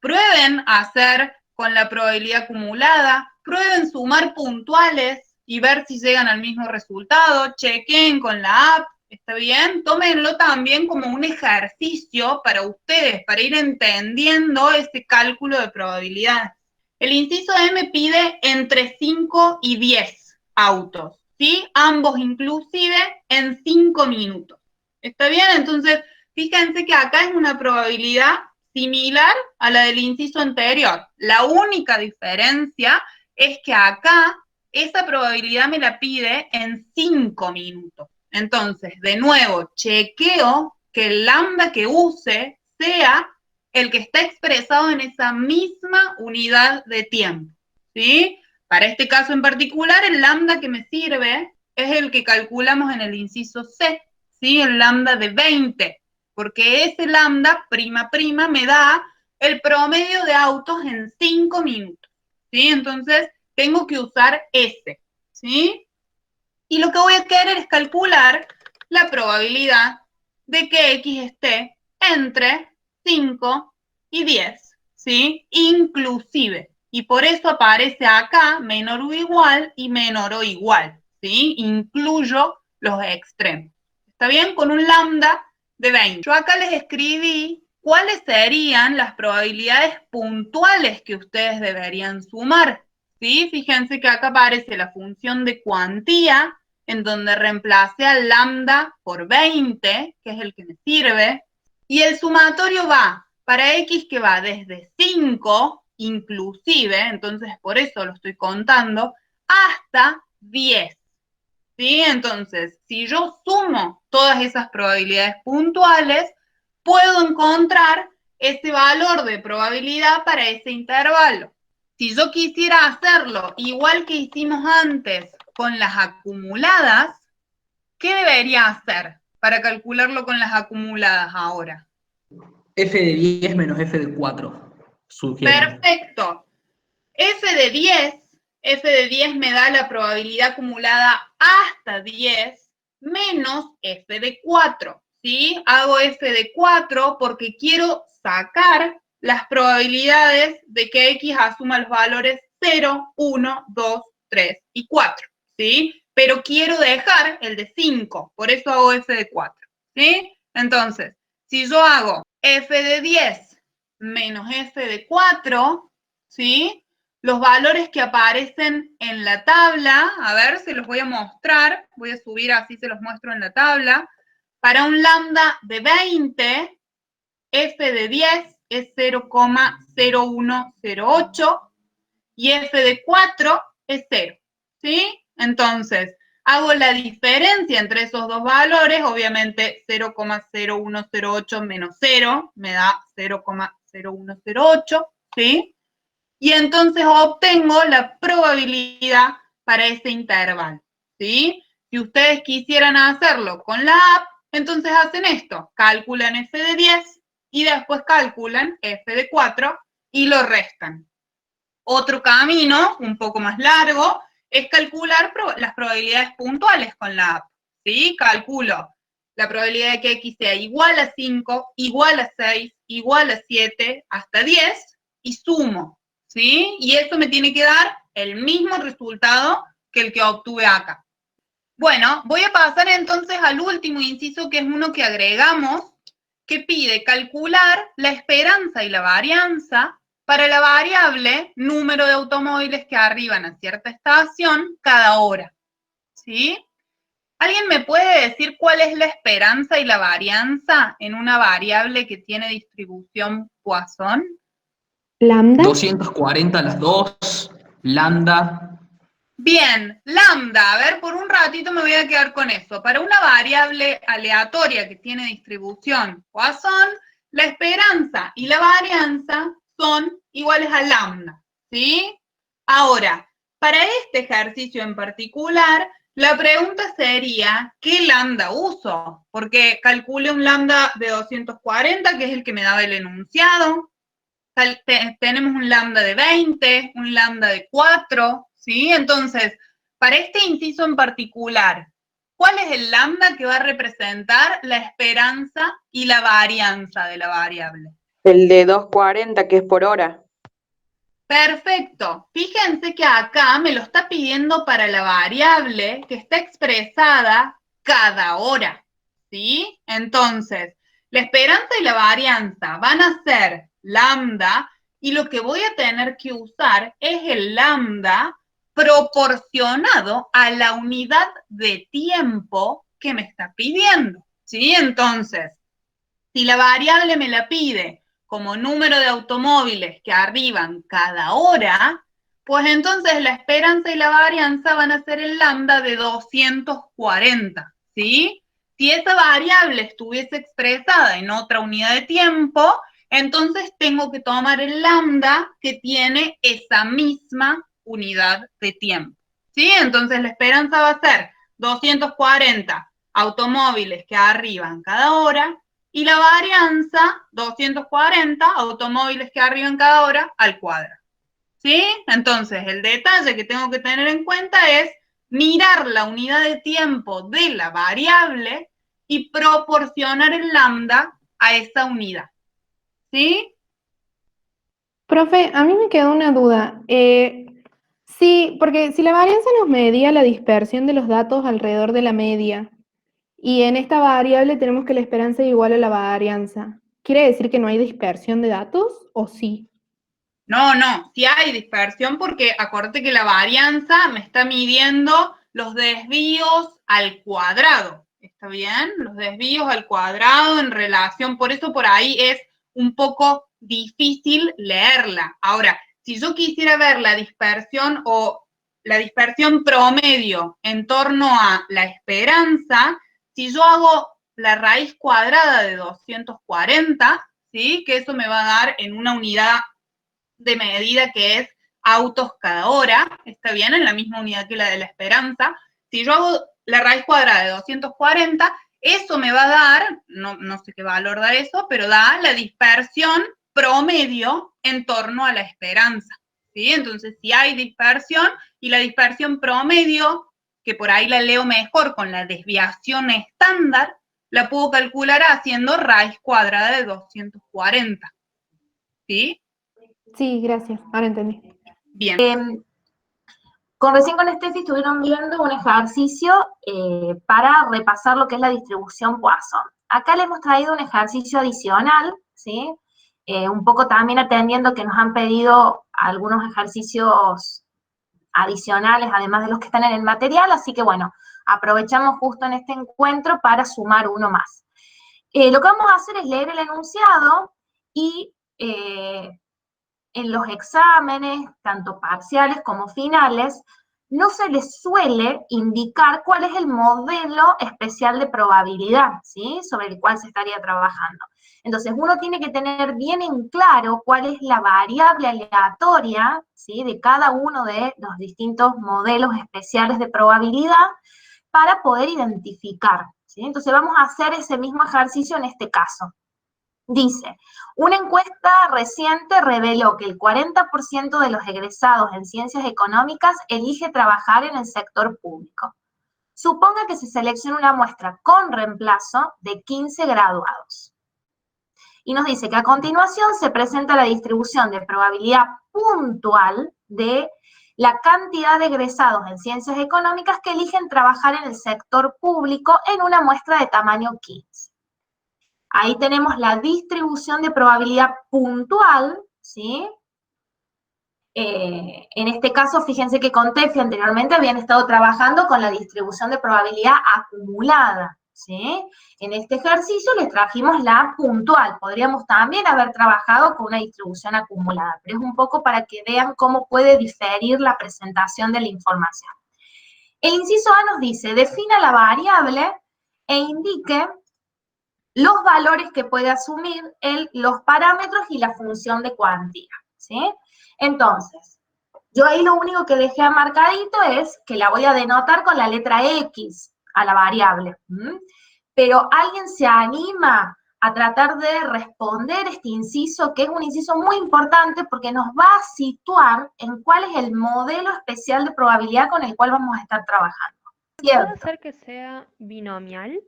prueben a hacer con la probabilidad acumulada, prueben sumar puntuales y ver si llegan al mismo resultado, chequen con la app, ¿está bien? Tómenlo también como un ejercicio para ustedes, para ir entendiendo ese cálculo de probabilidad. El inciso M pide entre 5 y 10 autos, ¿sí? Ambos inclusive en 5 minutos. ¿Está bien? Entonces, fíjense que acá es una probabilidad similar a la del inciso anterior. La única diferencia es que acá esa probabilidad me la pide en 5 minutos. Entonces, de nuevo, chequeo que el lambda que use sea el que está expresado en esa misma unidad de tiempo, ¿sí? Para este caso en particular, el lambda que me sirve es el que calculamos en el inciso C, ¿sí? El lambda de 20, porque ese lambda prima prima me da el promedio de autos en 5 minutos, ¿sí? Entonces, tengo que usar ese, ¿sí? Y lo que voy a querer es calcular la probabilidad de que X esté entre 5 y 10, ¿sí? Inclusive. Y por eso aparece acá menor o igual y menor o igual, ¿sí? Incluyo los extremos. ¿Está bien? Con un lambda de 20. Yo acá les escribí cuáles serían las probabilidades puntuales que ustedes deberían sumar, ¿sí? Fíjense que acá aparece la función de cuantía, en donde reemplacé al lambda por 20, que es el que me sirve, y el sumatorio va para X que va desde 5, inclusive, entonces por eso lo estoy contando, hasta 10. ¿Sí? Entonces, si yo sumo todas esas probabilidades puntuales, puedo encontrar ese valor de probabilidad para ese intervalo. Si yo quisiera hacerlo igual que hicimos antes con las acumuladas, ¿qué debería hacer para calcularlo con las acumuladas ahora? F de 10 menos F de 4. Sugiero. Perfecto. F de 10 me da la probabilidad acumulada hasta 10 menos F de 4, ¿sí? Hago F de 4 porque quiero sacar las probabilidades de que X asuma los valores 0, 1, 2, 3 y 4, ¿sí? Pero quiero dejar el de 5, por eso hago F de 4, ¿sí? Entonces, si yo hago F de 10 menos F de 4, ¿sí? Los valores que aparecen en la tabla, a ver, se los voy a mostrar, voy a subir así se los muestro en la tabla. Para un lambda de 20, F de 10 es 0,0108 y F de 4 es 0, ¿sí? Entonces, hago la diferencia entre esos dos valores, obviamente 0,0108 menos 0 me da 0,0108, ¿sí? Y entonces obtengo la probabilidad para ese intervalo, ¿sí? Si ustedes quisieran hacerlo con la app, entonces hacen esto, calculan F de 10 y después calculan F de 4 y lo restan. Otro camino, un poco más largo, es calcular las probabilidades puntuales con la app, ¿sí? Calculo la probabilidad de que X sea igual a 5, igual a 6, igual a 7, hasta 10 y sumo, ¿sí? Y eso me tiene que dar el mismo resultado que el que obtuve acá. Bueno, voy a pasar entonces al último inciso, que es uno que agregamos, que pide calcular la esperanza y la varianza para la variable número de automóviles que arriban a cierta estación cada hora, ¿sí? ¿Alguien me puede decir cuál es la esperanza y la varianza en una variable que tiene distribución Poisson? Lambda. 240 las 2, lambda. Bien, lambda, a ver, por un ratito me voy a quedar con eso. Para una variable aleatoria que tiene distribución Poisson, la esperanza y la varianza son iguales a lambda, ¿sí? Ahora, para este ejercicio en particular, la pregunta sería, ¿qué lambda uso? Porque calcule un lambda de 240, que es el que me daba el enunciado. Tenemos un lambda de 20, un lambda de 4, ¿sí? Entonces, para este inciso en particular, ¿cuál es el lambda que va a representar la esperanza y la varianza de la variable? El de 240, que es por hora. Perfecto. Fíjense que acá me lo está pidiendo para la variable que está expresada cada hora, ¿sí? Entonces, la esperanza y la varianza van a ser lambda y lo que voy a tener que usar es el lambda proporcionado a la unidad de tiempo que me está pidiendo, ¿sí? Entonces, si la variable me la pide como número de automóviles que arriban cada hora, pues entonces la esperanza y la varianza van a ser el lambda de 240, ¿sí? Si esa variable estuviese expresada en otra unidad de tiempo, entonces tengo que tomar el lambda que tiene esa misma unidad de tiempo, ¿sí? Entonces la esperanza va a ser 240 automóviles que arriban cada hora, y la varianza, 240 automóviles que arriban cada hora al cuadrado. ¿Sí? Entonces, el detalle que tengo que tener en cuenta es mirar la unidad de tiempo de la variable y proporcionar el lambda a esa unidad. ¿Sí? Profe, a mí me quedó una duda. Sí, porque si la varianza nos medía la dispersión de los datos alrededor de la media, y en esta variable tenemos que la esperanza es igual a la varianza, ¿quiere decir que no hay dispersión de datos o sí? No, sí hay dispersión porque acuérdate que la varianza me está midiendo los desvíos al cuadrado. ¿Está bien? Los desvíos al cuadrado en relación, por eso por ahí es un poco difícil leerla. Ahora, si yo quisiera ver la dispersión o la dispersión promedio en torno a la esperanza, si yo hago la raíz cuadrada de 240, ¿sí? Que eso me va a dar en una unidad de medida que es autos cada hora, está bien, en la misma unidad que la de la esperanza. Si yo hago la raíz cuadrada de 240, eso me va a dar, no sé qué valor da eso, pero da la dispersión promedio en torno a la esperanza, ¿sí? Entonces, si hay dispersión y la dispersión promedio, que por ahí la leo mejor con la desviación estándar, la puedo calcular haciendo raíz cuadrada de 240, ¿sí? Sí, gracias, ahora entendí. Bien. Recién con Steffi estuvieron viendo un ejercicio para repasar lo que es la distribución Poisson. Acá le hemos traído un ejercicio adicional, ¿sí? Un poco también atendiendo que nos han pedido algunos ejercicios adicionales, además de los que están en el material, así que bueno, aprovechamos justo en este encuentro para sumar uno más. Lo que vamos a hacer es leer el enunciado y en los exámenes, tanto parciales como finales, no se les suele indicar cuál es el modelo especial de probabilidad, ¿sí? Sobre el cual se estaría trabajando. Entonces, uno tiene que tener bien en claro cuál es la variable aleatoria, ¿sí? De cada uno de los distintos modelos especiales de probabilidad para poder identificar, ¿sí? Entonces, vamos a hacer ese mismo ejercicio en este caso. Dice, una encuesta reciente reveló que el 40% de los egresados en ciencias económicas elige trabajar en el sector público. Suponga que se selecciona una muestra con reemplazo de 15 graduados. Y nos dice que a continuación se presenta la distribución de probabilidad puntual de la cantidad de egresados en ciencias económicas que eligen trabajar en el sector público en una muestra de tamaño 15. Ahí tenemos la distribución de probabilidad puntual, ¿sí? En este caso, fíjense que con TEFI anteriormente habían estado trabajando con la distribución de probabilidad acumulada, ¿sí? En este ejercicio les trajimos la puntual. Podríamos también haber trabajado con una distribución acumulada, pero es un poco para que vean cómo puede diferir la presentación de la información. El inciso A nos dice, defina la variable e indique los valores que puede asumir los parámetros y la función de cuantía, ¿sí? Entonces, yo ahí lo único que dejé marcadito es que la voy a denotar con la letra X a la variable. Pero ¿alguien se anima a tratar de responder este inciso, que es un inciso muy importante porque nos va a situar en cuál es el modelo especial de probabilidad con el cual vamos a estar trabajando? ¿Puede ser que sea binomial?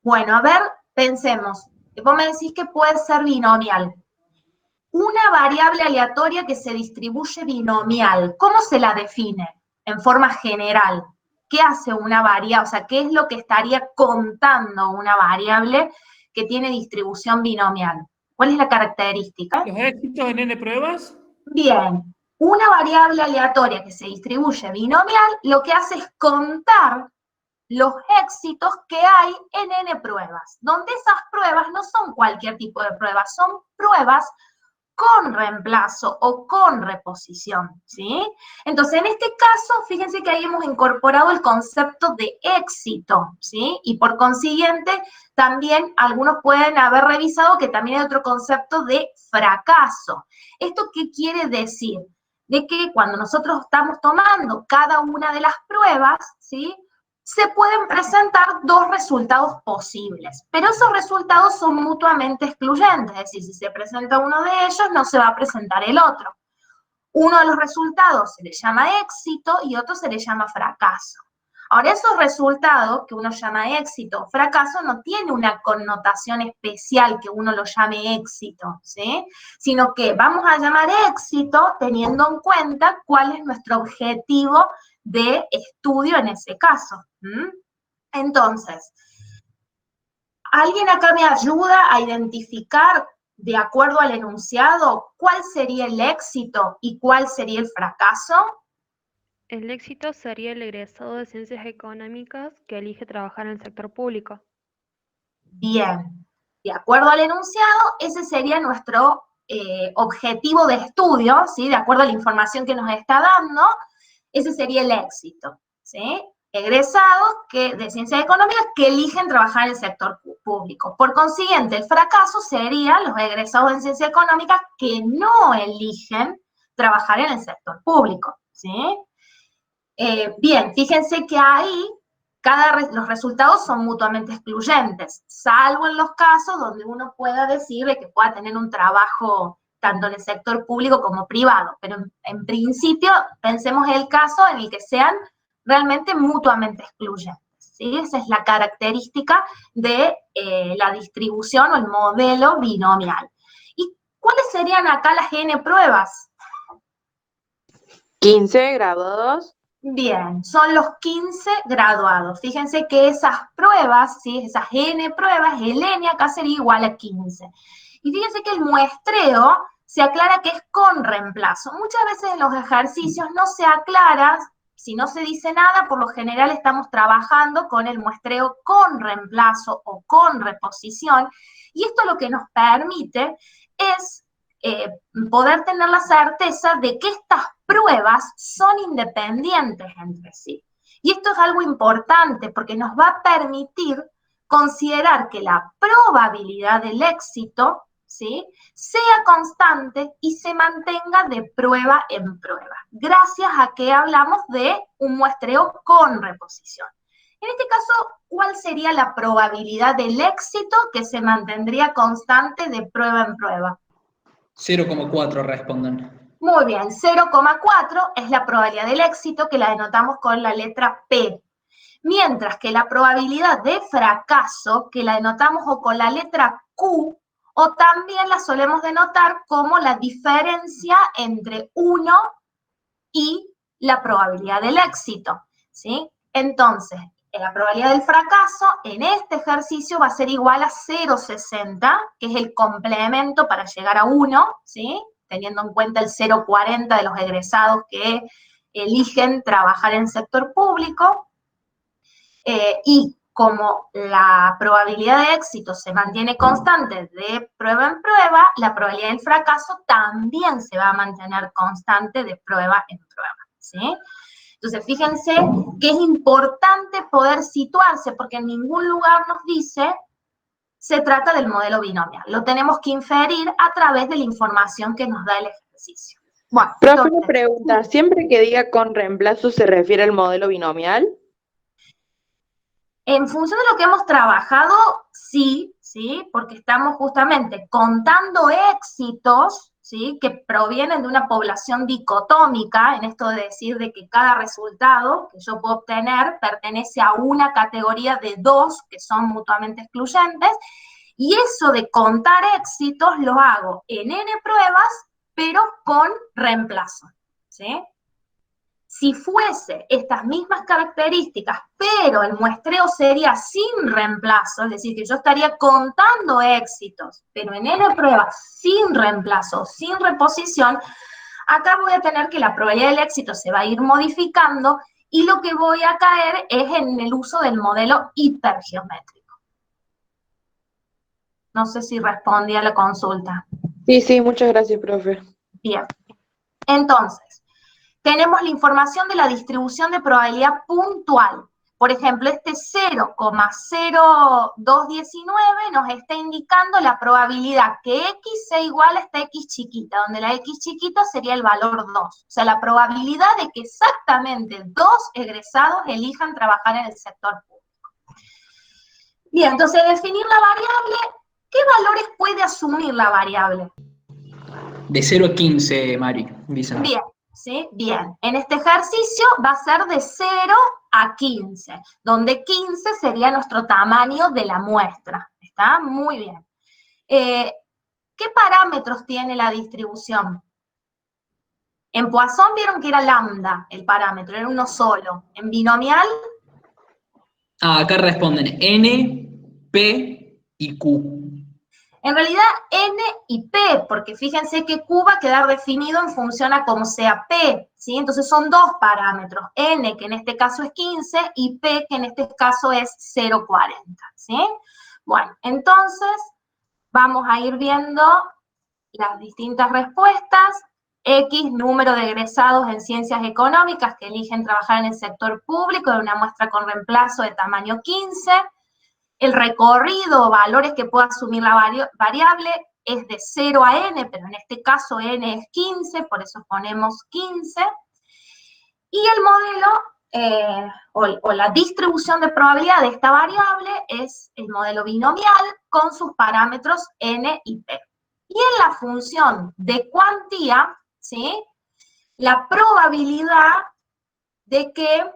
Bueno, a ver, pensemos. Vos me decís que puede ser binomial. una variable aleatoria que se distribuye binomial. ¿Cómo se la define? En forma general. ¿Qué hace una variable? O sea, ¿qué es lo que estaría contando una variable que tiene distribución binomial? ¿Cuál es la característica? ¿Los éxitos en n pruebas? Bien, una variable aleatoria que se distribuye binomial lo que hace es contar los éxitos que hay en n pruebas, donde esas pruebas no son cualquier tipo de pruebas, son pruebas con reemplazo o con reposición, ¿sí? Entonces, en este caso, fíjense que ahí hemos incorporado el concepto de éxito, ¿sí? Y por consiguiente, también algunos pueden haber revisado que también hay otro concepto de fracaso. ¿Esto qué quiere decir? De que cuando nosotros estamos tomando cada una de las pruebas, ¿sí?, se pueden presentar dos resultados posibles, pero esos resultados son mutuamente excluyentes, es decir, si se presenta uno de ellos, no se va a presentar el otro. Uno de los resultados se le llama éxito y otro se le llama fracaso. Ahora, esos resultados que uno llama éxito o fracaso no tiene una connotación especial que uno lo llame éxito, ¿sí? Sino que vamos a llamar éxito teniendo en cuenta cuál es nuestro objetivo de estudio en ese caso. Entonces, ¿alguien acá me ayuda a identificar, de acuerdo al enunciado, cuál sería el éxito y cuál sería el fracaso? El éxito sería el egresado de Ciencias Económicas que elige trabajar en el sector público. Bien, de acuerdo al enunciado, ese sería nuestro objetivo de estudio, ¿sí? De acuerdo a la información que nos está dando, ese sería el éxito, ¿sí? Egresados de Ciencias Económicas que eligen trabajar en el sector público. Por consiguiente, el fracaso sería los egresados en Ciencias Económicas que no eligen trabajar en el sector público, ¿sí? Bien, fíjense que ahí los resultados son mutuamente excluyentes, salvo en los casos donde uno pueda decir de que pueda tener un trabajo tanto en el sector público como privado, pero en principio pensemos el caso en el que sean realmente mutuamente excluyentes, ¿sí? Esa es la característica de la distribución o el modelo binomial. ¿Y cuáles serían acá las n pruebas? 15 graduados. Bien, son los 15 graduados. Fíjense que esas pruebas, ¿sí?, esas n pruebas, el n acá sería igual a 15. Y fíjense que el muestreo se aclara que es con reemplazo. Muchas veces en los ejercicios no se aclara, si no se dice nada, por lo general estamos trabajando con el muestreo con reemplazo o con reposición, y esto lo que nos permite es poder tener la certeza de que estas pruebas son independientes entre sí. Y esto es algo importante porque nos va a permitir considerar que la probabilidad del éxito, ¿sí?, sea constante y se mantenga de prueba en prueba, gracias a que hablamos de un muestreo con reposición. En este caso, ¿cuál sería la probabilidad del éxito que se mantendría constante de prueba en prueba? 0,4 respondan. Muy bien, 0,4 es la probabilidad del éxito, que la denotamos con la letra P. Mientras que la probabilidad de fracaso, que la denotamos o con la letra Q, o también la solemos denotar como la diferencia entre 1 y la probabilidad del éxito, ¿sí? Entonces, la probabilidad del fracaso en este ejercicio va a ser igual a 0,60, que es el complemento para llegar a 1, ¿sí?, teniendo en cuenta el 0,40 de los egresados que eligen trabajar en el sector público. Y como la probabilidad de éxito se mantiene constante de prueba en prueba, la probabilidad del fracaso también se va a mantener constante de prueba en prueba, ¿sí? Entonces, fíjense que es importante poder situarse, porque en ningún lugar nos dice se trata del modelo binomial. Lo tenemos que inferir a través de la información que nos da el ejercicio. Bueno, Profe, entonces, una pregunta. ¿Siempre que diga con reemplazo se refiere al modelo binomial? En función de lo que hemos trabajado, sí, porque estamos justamente contando éxitos, ¿sí?, que provienen de una población dicotómica, en esto de decir de que cada resultado que yo puedo obtener pertenece a una categoría de dos que son mutuamente excluyentes, Y eso de contar éxitos lo hago en n pruebas, pero con reemplazo, ¿sí? Si fuese estas mismas características, pero el muestreo sería sin reemplazo, es decir, que yo estaría contando éxitos, pero en n pruebas sin reemplazo, sin reposición, acá voy a tener que la probabilidad del éxito se va a ir modificando y lo que voy a caer es en el uso del modelo hipergeométrico. No sé si respondí a la consulta. Sí, sí, muchas gracias, profe. Bien. Entonces, tenemos la información de la distribución de probabilidad puntual. Por ejemplo, este 0,0219 nos está indicando la probabilidad que x sea igual a esta x chiquita, donde la x chiquita sería el valor 2. O sea, la probabilidad de que exactamente 2 egresados elijan trabajar en el sector público. Bien, entonces definir la variable, ¿qué valores puede asumir la variable? De 0 a 15, Mari, dicen. Bien. ¿Sí? Bien, en este ejercicio va a ser de 0 a 15, donde 15 sería nuestro tamaño de la muestra. ¿Está? Muy bien. ¿Qué parámetros tiene la distribución? En Poisson vieron que era lambda el parámetro, era uno solo. En binomial, Acá responden N, P y Q. en realidad N y P, porque fíjense que Q va a quedar definido en función a cómo sea P, ¿sí? Entonces son dos parámetros, N, que en este caso es 15, y P, que en este caso es 0,40, ¿sí? Bueno, entonces vamos a ir viendo las distintas respuestas. X, número de egresados en ciencias económicas que eligen trabajar en el sector público de una muestra con reemplazo de tamaño 15. El recorrido, valores que pueda asumir la variable, es de 0 a n, pero en este caso n es 15, por eso ponemos 15. Y el modelo, o la distribución de probabilidad de esta variable es el modelo binomial con sus parámetros n y p. Y en la función de cuantía, ¿sí? La probabilidad de que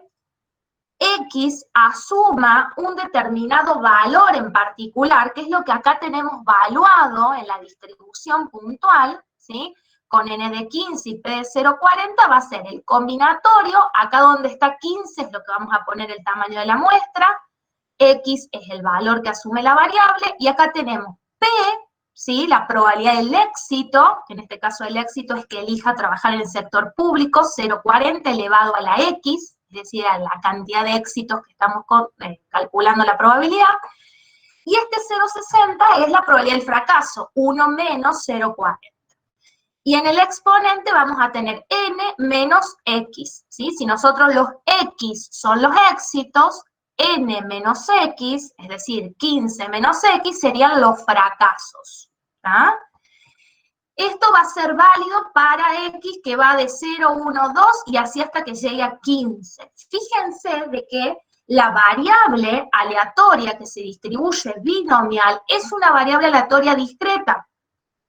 X asuma un determinado valor en particular, que es lo que acá tenemos valuado en la distribución puntual, ¿sí? Con n de 15 y p de 0,40 va a ser el combinatorio, acá donde está 15 es lo que vamos a poner el tamaño de la muestra, X es el valor que asume la variable, y acá tenemos P, ¿sí? La probabilidad del éxito, que en este caso el éxito es que elija trabajar en el sector público, 0,40 elevado a la X, es decir, a la cantidad de éxitos que estamos calculando la probabilidad, y este 0,60 es la probabilidad del fracaso, 1 menos 0,40. Y en el exponente vamos a tener n menos x, ¿sí? Si nosotros los x son los éxitos, n menos x, es decir, 15 menos x, serían los fracasos, ¿tá? Esto va a ser válido para x que va de 0, 1, 2 y así hasta que llegue a 15. Fíjense de que la variable aleatoria que se distribuye binomial es una variable aleatoria discreta.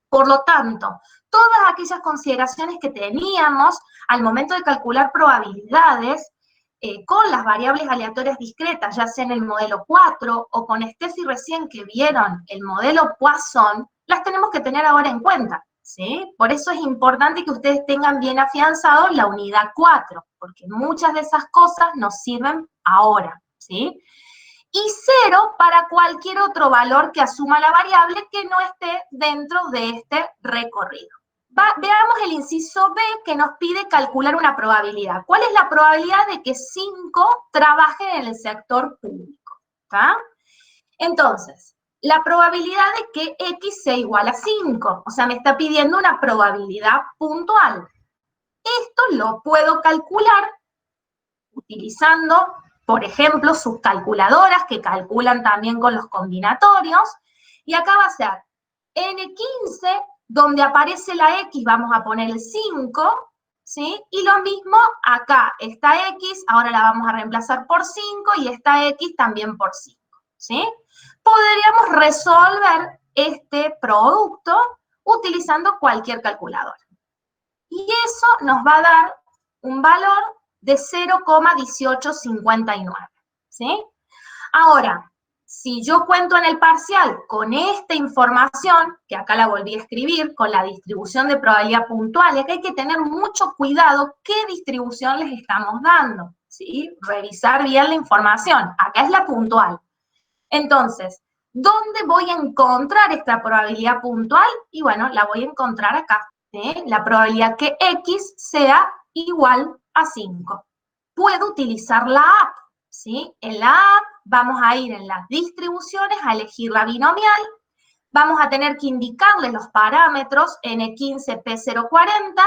Por lo tanto, todas aquellas consideraciones que teníamos al momento de calcular probabilidades con las variables aleatorias discretas, ya sea en el modelo 4 o con Steffi recién que vieron el modelo Poisson, las tenemos que tener ahora en cuenta, ¿sí? Por eso es importante que ustedes tengan bien afianzado la unidad 4, porque muchas de esas cosas nos sirven ahora, ¿sí? Y 0 para cualquier otro valor que asuma la variable que no esté dentro de este recorrido. Veamos el inciso B que nos pide calcular una probabilidad. ¿Cuál es la probabilidad de que 5 trabajen en el sector público? ¿Tá? Entonces, la probabilidad de que X sea igual a 5, o sea, me está pidiendo una probabilidad puntual. Esto lo puedo calcular utilizando, por ejemplo, sus calculadoras que calculan también con los combinatorios, y acá va a ser N15, donde aparece la X, vamos a poner el 5, ¿sí? Y lo mismo acá, esta X, ahora la vamos a reemplazar por 5, y esta X también por 5, ¿sí? Podríamos resolver este producto utilizando cualquier calculadora. Y eso nos va a dar un valor de 0,1859, ¿sí? Ahora, si yo cuento en el parcial con esta información, que acá la volví a escribir, con la distribución de probabilidad puntual, y acá hay que tener mucho cuidado qué distribución les estamos dando, ¿sí? Revisar bien la información. Acá es la puntual. Entonces, ¿dónde voy a encontrar esta probabilidad puntual? Y bueno, la voy a encontrar acá, ¿sí? La probabilidad que X sea igual a 5. Puedo utilizar la app, ¿sí? En la app vamos a ir en las distribuciones a elegir la binomial, vamos a tener que indicarle los parámetros N15, P040,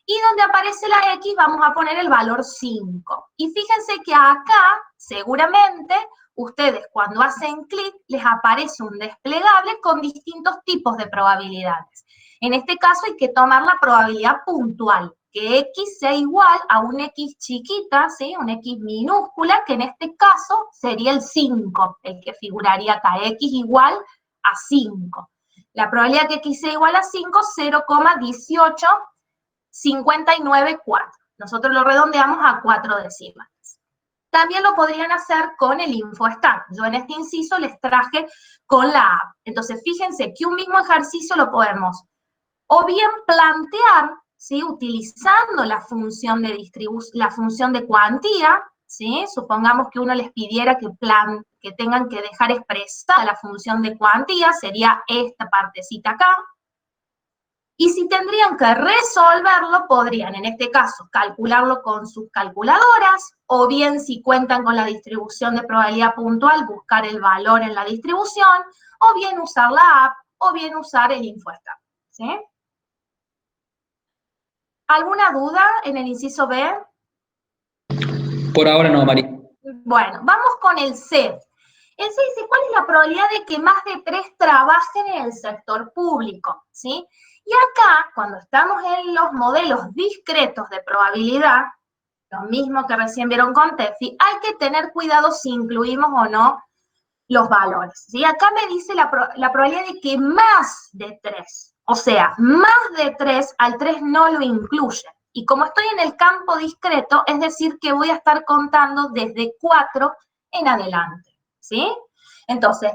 y donde aparece la X vamos a poner el valor 5. Y fíjense que acá, seguramente, ustedes cuando hacen clic les aparece un desplegable con distintos tipos de probabilidades. En este caso hay que tomar la probabilidad puntual, que X sea igual a un X chiquita, ¿sí? Un X minúscula, que en este caso sería el 5, el que figuraría acá, X igual a 5. La probabilidad que X sea igual a 5, 0,18594. Nosotros lo redondeamos a 4 decimales. También lo podrían hacer con el InfoStat. Yo en este inciso les traje con la app. Entonces, fíjense que un mismo ejercicio lo podemos o bien plantear, ¿sí? Utilizando la función de la función de cuantía, ¿sí? Supongamos que uno les pidiera que tengan que dejar expresada la función de cuantía, sería esta partecita acá. Y si tendrían que resolverlo, podrían, en este caso, calcularlo con sus calculadoras, o bien, si cuentan con la distribución de probabilidad puntual, buscar el valor en la distribución, o bien usar la app, o bien usar el InfoStat, ¿sí? ¿Alguna duda en el inciso B? Por ahora no, Mari. Bueno, vamos con el C. El C dice, ¿cuál es la probabilidad de que más de 3 trabajen en el sector público? ¿Sí? Y acá, cuando estamos en los modelos discretos de probabilidad, lo mismo que recién vieron con TEFI, hay que tener cuidado si incluimos o no los valores, ¿sí? Acá me dice la probabilidad de que más de 3, o sea, más de 3, al 3 no lo incluye. Y como estoy en el campo discreto, es decir que voy a estar contando desde 4 en adelante, ¿sí? Entonces,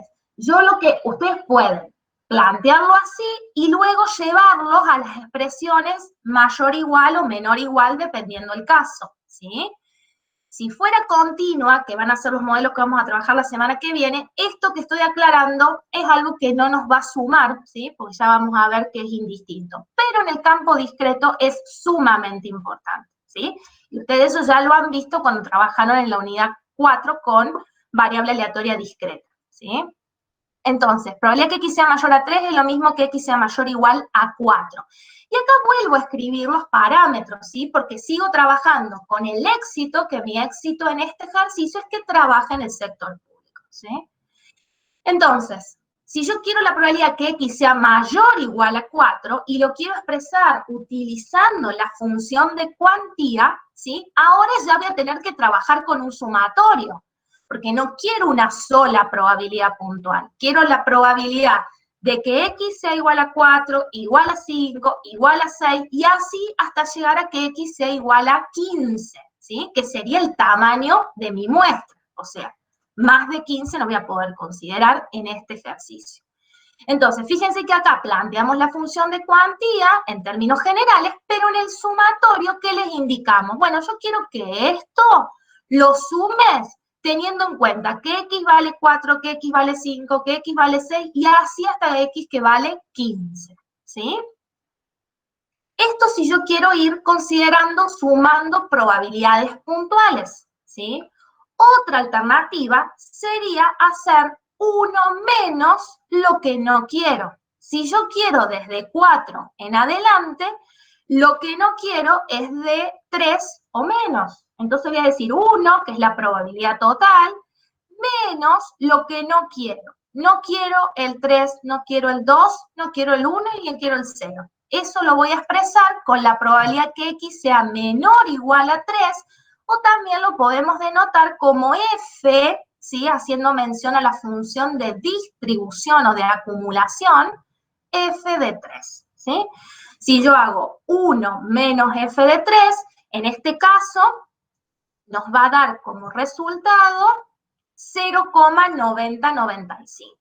ustedes pueden plantearlo así y luego llevarlos a las expresiones mayor igual o menor igual, dependiendo el caso, ¿sí? Si fuera continua, que van a ser los modelos que vamos a trabajar la semana que viene, esto que estoy aclarando es algo que no nos va a sumar, ¿sí? Porque ya vamos a ver que es indistinto. Pero en el campo discreto es sumamente importante, ¿sí? Y ustedes eso ya lo han visto cuando trabajaron en la unidad 4 con variable aleatoria discreta, ¿sí? Entonces, probabilidad que X sea mayor a 3 es lo mismo que X sea mayor o igual a 4. Y acá vuelvo a escribir los parámetros, ¿sí? Porque sigo trabajando con el éxito, que mi éxito en este ejercicio es que trabaje en el sector público, ¿sí? Entonces, si yo quiero la probabilidad que X sea mayor o igual a 4 y lo quiero expresar utilizando la función de cuantía, ¿sí? Ahora ya voy a tener que trabajar con un sumatorio, porque no quiero una sola probabilidad puntual, quiero la probabilidad de que X sea igual a 4, igual a 5, igual a 6, y así hasta llegar a que X sea igual a 15, ¿sí? Que sería el tamaño de mi muestra, o sea, más de 15 no voy a poder considerar en este ejercicio. Entonces, fíjense que acá planteamos la función de cuantía en términos generales, pero en el sumatorio, ¿qué les indicamos? Bueno, yo quiero que esto lo sumes teniendo en cuenta que X vale 4, que X vale 5, que X vale 6, y así hasta X que vale 15, ¿sí? Esto si yo quiero ir considerando, sumando probabilidades puntuales, ¿sí? Otra alternativa sería hacer 1 menos lo que no quiero. Si yo quiero desde 4 en adelante, lo que no quiero es de 3 o menos. Entonces voy a decir 1, que es la probabilidad total, menos lo que no quiero. No quiero el 3, no quiero el 2, no quiero el 1 y quiero el 0. Eso lo voy a expresar con la probabilidad que X sea menor o igual a 3, o también lo podemos denotar como F, ¿sí? Haciendo mención a la función de distribución o de acumulación, F de 3, ¿sí? Si yo hago 1 menos F de 3, en este caso nos va a dar como resultado 0,9095.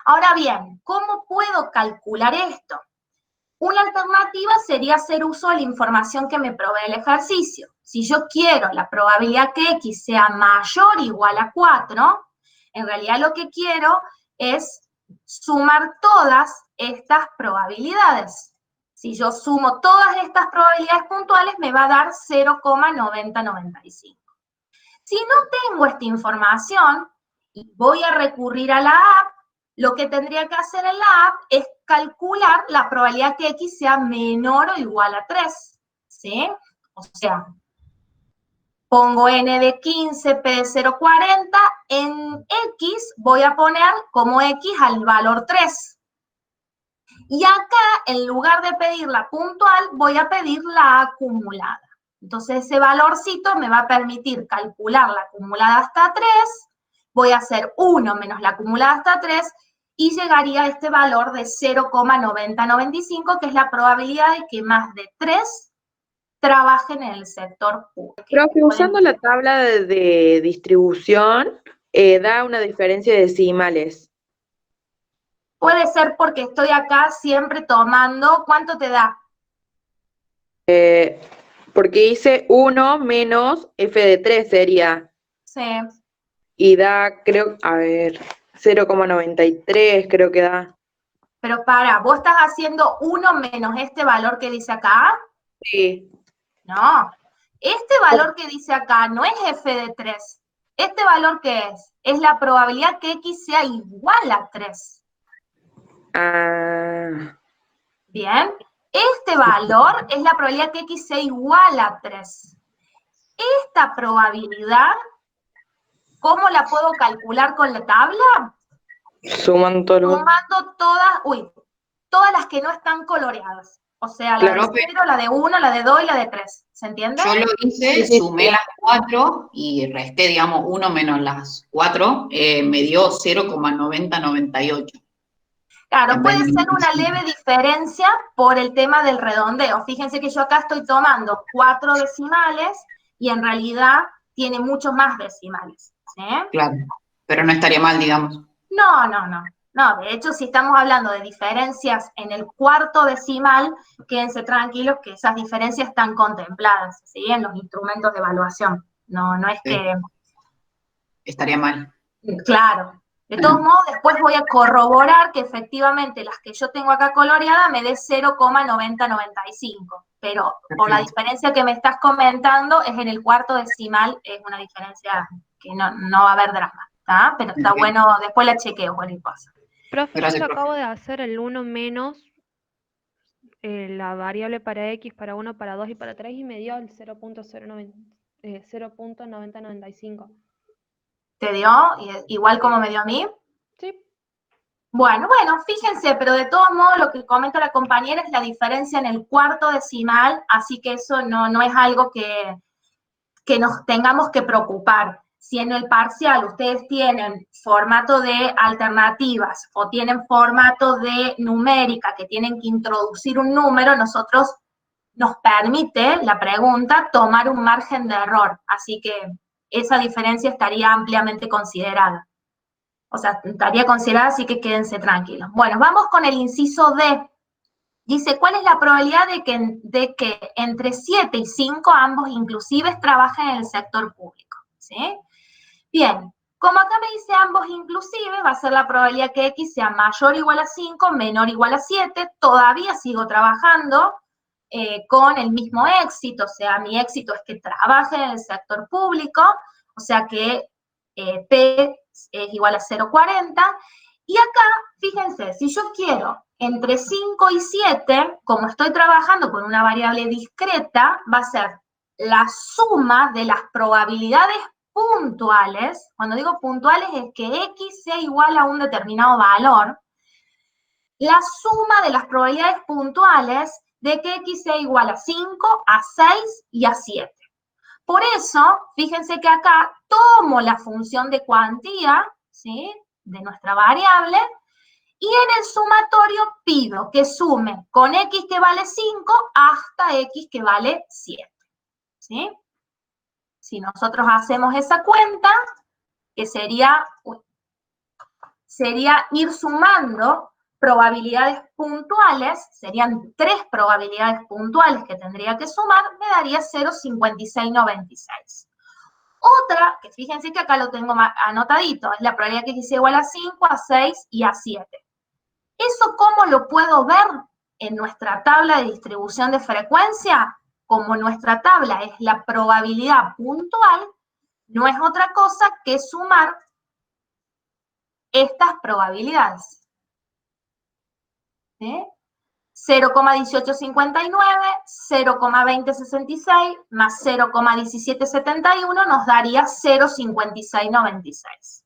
Ahora bien, ¿cómo puedo calcular esto? Una alternativa sería hacer uso de la información que me provee el ejercicio. Si yo quiero la probabilidad que X sea mayor o igual a 4, en realidad lo que quiero es sumar todas estas probabilidades. Si yo sumo todas estas probabilidades puntuales, me va a dar 0,9095. Si no tengo esta información y voy a recurrir a la app, lo que tendría que hacer en la app es calcular la probabilidad que X sea menor o igual a 3, ¿sí? O sea, pongo N de 15, P de 0,40, en X voy a poner como X al valor 3. Y acá, en lugar de pedir la puntual, voy a pedir la acumulada. Entonces, ese valorcito me va a permitir calcular la acumulada hasta 3, voy a hacer 1 menos la acumulada hasta 3, y llegaría a este valor de 0,9095, que es la probabilidad de que más de 3 trabajen en el sector público. Profe, usando la tabla de distribución, da una diferencia de decimales. Puede ser porque estoy acá siempre tomando, ¿cuánto te da? Porque hice 1 menos f de 3 sería. Sí. Y da, creo, a ver, 0,93 creo que da. Pero para, ¿vos estás haciendo 1 menos este valor que dice acá? Sí. No, este valor que dice acá no es f de 3. ¿Este valor qué es? Es la probabilidad que X sea igual a 3. Ah. Bien, este valor es la probabilidad que X sea igual a 3. Esta probabilidad, ¿cómo la puedo calcular con la tabla? Sumando todas las que no están coloreadas. O sea, la Claro, de 0, la de 1, la de 2 y la de 3. ¿Se entiende? Yo lo hice, sumé las 4 y resté, digamos, 1 menos las 4, me dio 0,9098. Claro, puede ser una leve diferencia por el tema del redondeo. Fíjense que yo acá estoy tomando 4 decimales y en realidad tiene muchos más decimales. ¿Sí? Claro, pero no estaría mal, digamos. No, de hecho, si estamos hablando de diferencias en el cuarto decimal, quédense tranquilos que esas diferencias están contempladas, ¿sí? En los instrumentos de evaluación. No es Sí. que... Estaría mal. Claro. De todos modos, después voy a corroborar que efectivamente las que yo tengo acá coloreadas me dé 0,9095. Pero por la diferencia que me estás comentando, es en el cuarto decimal, es una diferencia que no va a haber drama. ¿Tá? Pero está bueno, después la chequeo, cualquier cosa. Profe, Gracias, yo profe. acabo de hacer el 1 menos la variable para X, para 1, para 2 y para 3 y me dio el 0.9095. ¿Te dio? Igual como me dio a mí. Sí. Bueno, fíjense, pero de todos modos lo que comenta la compañera es la diferencia en el cuarto decimal, así que eso no es algo que nos tengamos que preocupar. Si en el parcial ustedes tienen formato de alternativas o tienen formato de numérica, que tienen que introducir un número, nosotros nos permite la pregunta tomar un margen de error, así que esa diferencia estaría ampliamente considerada. O sea, estaría considerada, así que quédense tranquilos. Bueno, vamos con el inciso D. Dice, ¿cuál es la probabilidad de que entre 7 y 5 ambos inclusives trabajen en el sector público? ¿Sí? Bien, como acá me dice ambos inclusive, va a ser la probabilidad que X sea mayor o igual a 5, menor o igual a 7. Todavía sigo trabajando con el mismo éxito, o sea, mi éxito es que trabaje en el sector público, o sea que P es igual a 0,40. Y acá, fíjense, si yo quiero entre 5 y 7, como estoy trabajando con una variable discreta, va a ser la suma de las probabilidades puntuales. Cuando digo puntuales es que X sea igual a un determinado valor. La suma de las probabilidades puntuales de que X sea igual a 5, a 6 y a 7. Por eso, fíjense que acá tomo la función de cuantía, ¿sí?, de nuestra variable, y en el sumatorio pido que sume con X que vale 5 hasta X que vale 7. ¿Sí? Si nosotros hacemos esa cuenta, que sería ir sumando probabilidades puntuales, serían 3 probabilidades puntuales que tendría que sumar, me daría 0,5696. Otra, que fíjense que acá lo tengo anotadito, es la probabilidad que x sea igual a 5, a 6 y a 7. ¿Eso cómo lo puedo ver en nuestra tabla de distribución de frecuencia? Como nuestra tabla es la probabilidad puntual, no es otra cosa que sumar estas probabilidades. ¿Sí? 0,1859, 0,2066 más 0,1771 nos daría 0,5696.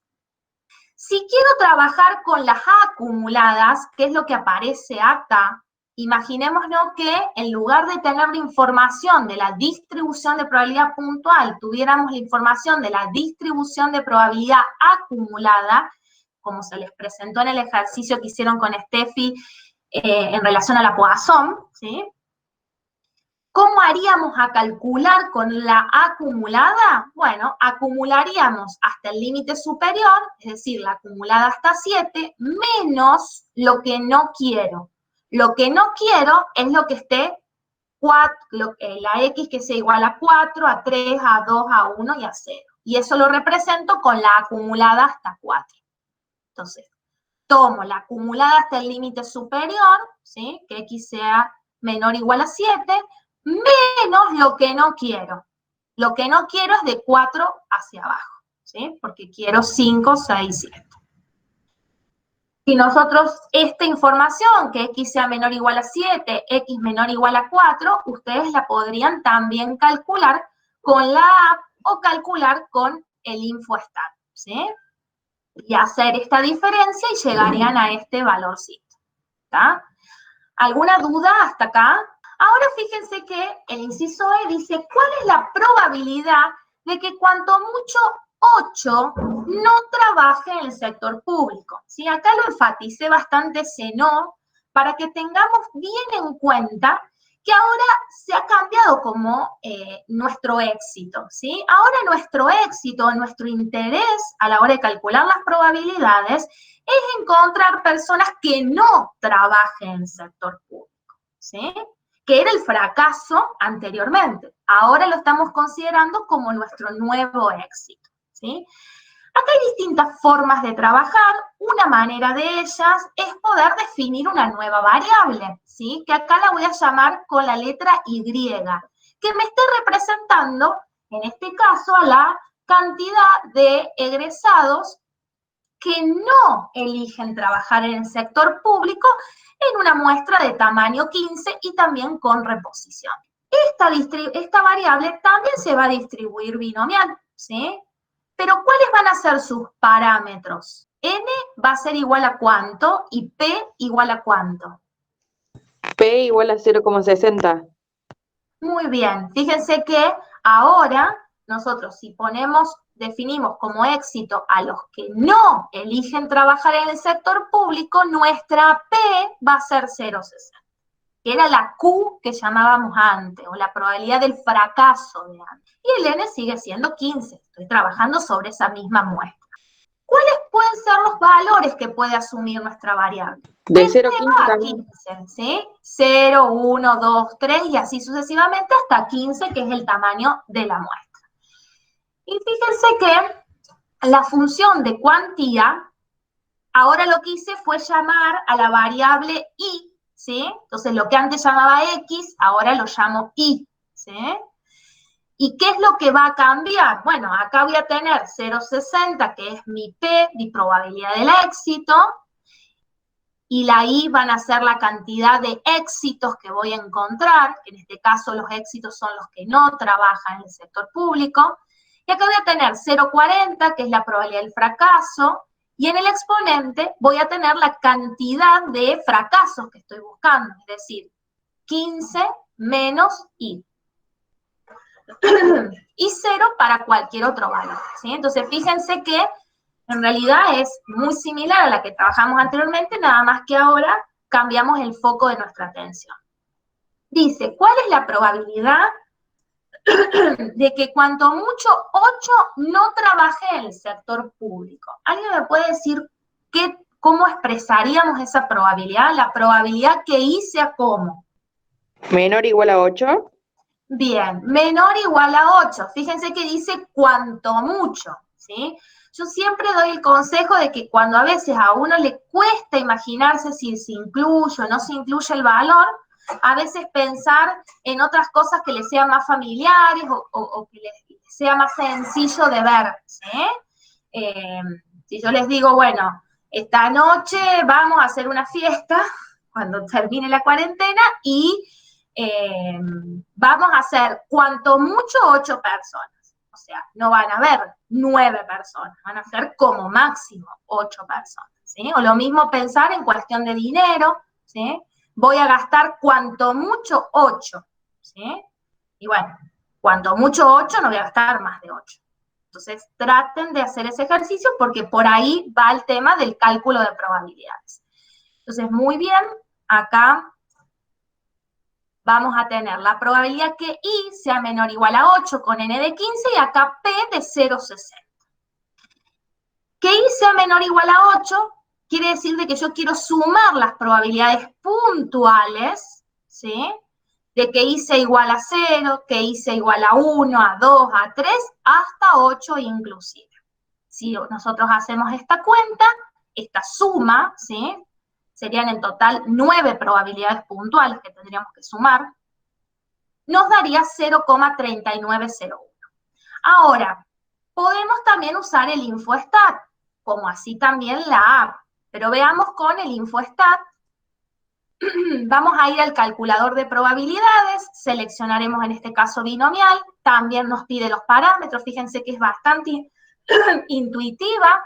Si quiero trabajar con las acumuladas, que es lo que aparece acá, imaginémonos que en lugar de tener la información de la distribución de probabilidad puntual, tuviéramos la información de la distribución de probabilidad acumulada, como se les presentó en el ejercicio que hicieron con Steffi en relación a la Poisson, ¿sí? ¿Cómo haríamos a calcular con la acumulada? Bueno, acumularíamos hasta el límite superior, es decir, la acumulada hasta 7, menos lo que no quiero. Lo que no quiero es lo que esté, la x que sea igual a 4, a 3, a 2, a 1 y a 0. Y eso lo represento con la acumulada hasta 4. Entonces, tomo la acumulada hasta el límite superior, ¿sí? Que x sea menor o igual a 7, menos lo que no quiero. Lo que no quiero es de 4 hacia abajo, ¿sí? Porque quiero 5, 6, 7. Si nosotros esta información, que x sea menor o igual a 7, x menor o igual a 4, ustedes la podrían también calcular con la app o calcular con el InfoStat, ¿sí? Y hacer esta diferencia y llegarían a este valorcito, ¿está? ¿Alguna duda hasta acá? Ahora fíjense que el inciso E dice, ¿cuál es la probabilidad de que cuanto mucho 8 no trabaje en el sector público? ¿Sí? Acá lo enfaticé bastante ese no, para que tengamos bien en cuenta que ahora se ha cambiado como nuestro éxito, ¿sí? Ahora nuestro éxito, nuestro interés a la hora de calcular las probabilidades es encontrar personas que no trabajen en el sector público, ¿sí? Que era el fracaso anteriormente. Ahora lo estamos considerando como nuestro nuevo éxito, ¿sí? Acá hay distintas formas de trabajar. Una manera de ellas es poder definir una nueva variable, ¿sí? Que acá la voy a llamar con la letra Y, que me esté representando, en este caso, a la cantidad de egresados que no eligen trabajar en el sector público en una muestra de tamaño 15 y también con reposición. Esta variable también se va a distribuir binomial, ¿sí? Pero ¿cuáles van a ser sus parámetros? N va a ser igual a cuánto y P igual a cuánto. P igual a 0,60. Muy bien, fíjense que ahora nosotros si definimos como éxito a los que no eligen trabajar en el sector público, nuestra P va a ser 0,60, que era la Q que llamábamos antes, o la probabilidad del fracaso de antes. Y el N sigue siendo 15, estoy trabajando sobre esa misma muestra. ¿Cuáles pueden ser los valores que puede asumir nuestra variable? De 0,15 a también. 15, ¿sí? 0, 1, 2, 3 y así sucesivamente hasta 15, que es el tamaño de la muestra. Y fíjense que la función de cuantía, ahora lo que hice fue llamar a la variable y, ¿sí? Entonces lo que antes llamaba x, ahora lo llamo y, ¿sí? ¿Y qué es lo que va a cambiar? Bueno, acá voy a tener 0,60, que es mi P, mi probabilidad del éxito, y la I van a ser la cantidad de éxitos que voy a encontrar, que en este caso los éxitos son los que no trabajan en el sector público, y acá voy a tener 0,40, que es la probabilidad del fracaso, y en el exponente voy a tener la cantidad de fracasos que estoy buscando, es decir, 15 menos I. Y 0 para cualquier otro valor, ¿sí? Entonces, fíjense que en realidad es muy similar a la que trabajamos anteriormente, nada más que ahora cambiamos el foco de nuestra atención. Dice, ¿cuál es la probabilidad de que cuanto mucho 8 no trabajé en el sector público. ¿Alguien me puede decir cómo expresaríamos esa probabilidad? La probabilidad que I sea ¿cómo? Menor o igual a 8. Bien, menor o igual a 8. Fíjense que dice cuanto mucho, ¿sí? Yo siempre doy el consejo de que cuando a veces a uno le cuesta imaginarse si se incluye o no se incluye el valor, a veces pensar en otras cosas que les sean más familiares o que les sea más sencillo de ver, ¿sí? Si yo les digo, bueno, esta noche vamos a hacer una fiesta cuando termine la cuarentena y vamos a hacer cuanto mucho 8 personas. O sea, no van a haber 9 personas, van a ser como máximo 8 personas, ¿sí? O lo mismo pensar en cuestión de dinero, ¿sí? Voy a gastar cuanto mucho 8, ¿sí? Y bueno, cuanto mucho 8, no voy a gastar más de 8. Entonces, traten de hacer ese ejercicio porque por ahí va el tema del cálculo de probabilidades. Entonces, muy bien, acá vamos a tener la probabilidad que I sea menor o igual a 8 con N de 15 y acá P de 0,60. Que I sea menor o igual a 8 quiere decir de que yo quiero sumar las probabilidades puntuales, ¿sí? De que I sea igual a 0, que I sea igual a 1, a 2, a 3, hasta 8 inclusive. Si nosotros hacemos esta cuenta, esta suma, ¿sí? Serían en total 9 probabilidades puntuales que tendríamos que sumar, nos daría 0,3901. Ahora, podemos también usar el InfoStat, como así también la app, pero veamos con el InfoStat. Vamos a ir al calculador de probabilidades, seleccionaremos en este caso binomial, también nos pide los parámetros, fíjense que es bastante intuitiva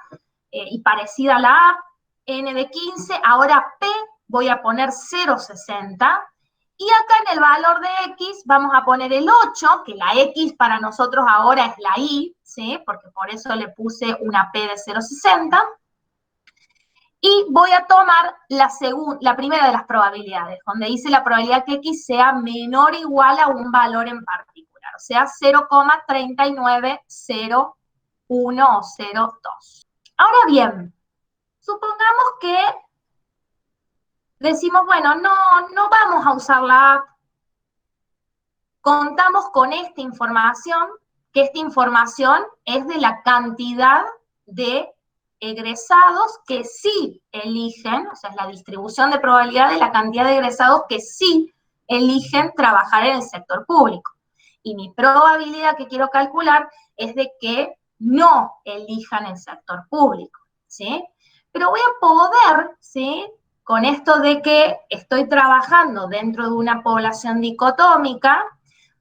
y parecida a la app. N de 15, ahora P voy a poner 0,60, y acá en el valor de X vamos a poner el 8, que la X para nosotros ahora es la Y, ¿sí? Porque por eso le puse una P de 0,60, y voy a tomar la primera de las probabilidades, donde dice la probabilidad que X sea menor o igual a un valor en particular, o sea, 0,3901 o 0,2. Ahora bien, supongamos que decimos, bueno, no vamos a usar la app, contamos con esta información, que esta información es de la cantidad de egresados que sí eligen, o sea, es la distribución de probabilidad de la cantidad de egresados que sí eligen trabajar en el sector público. Y mi probabilidad que quiero calcular es de que no elijan el sector público, ¿sí? Pero voy a poder, ¿sí?, con esto de que estoy trabajando dentro de una población dicotómica,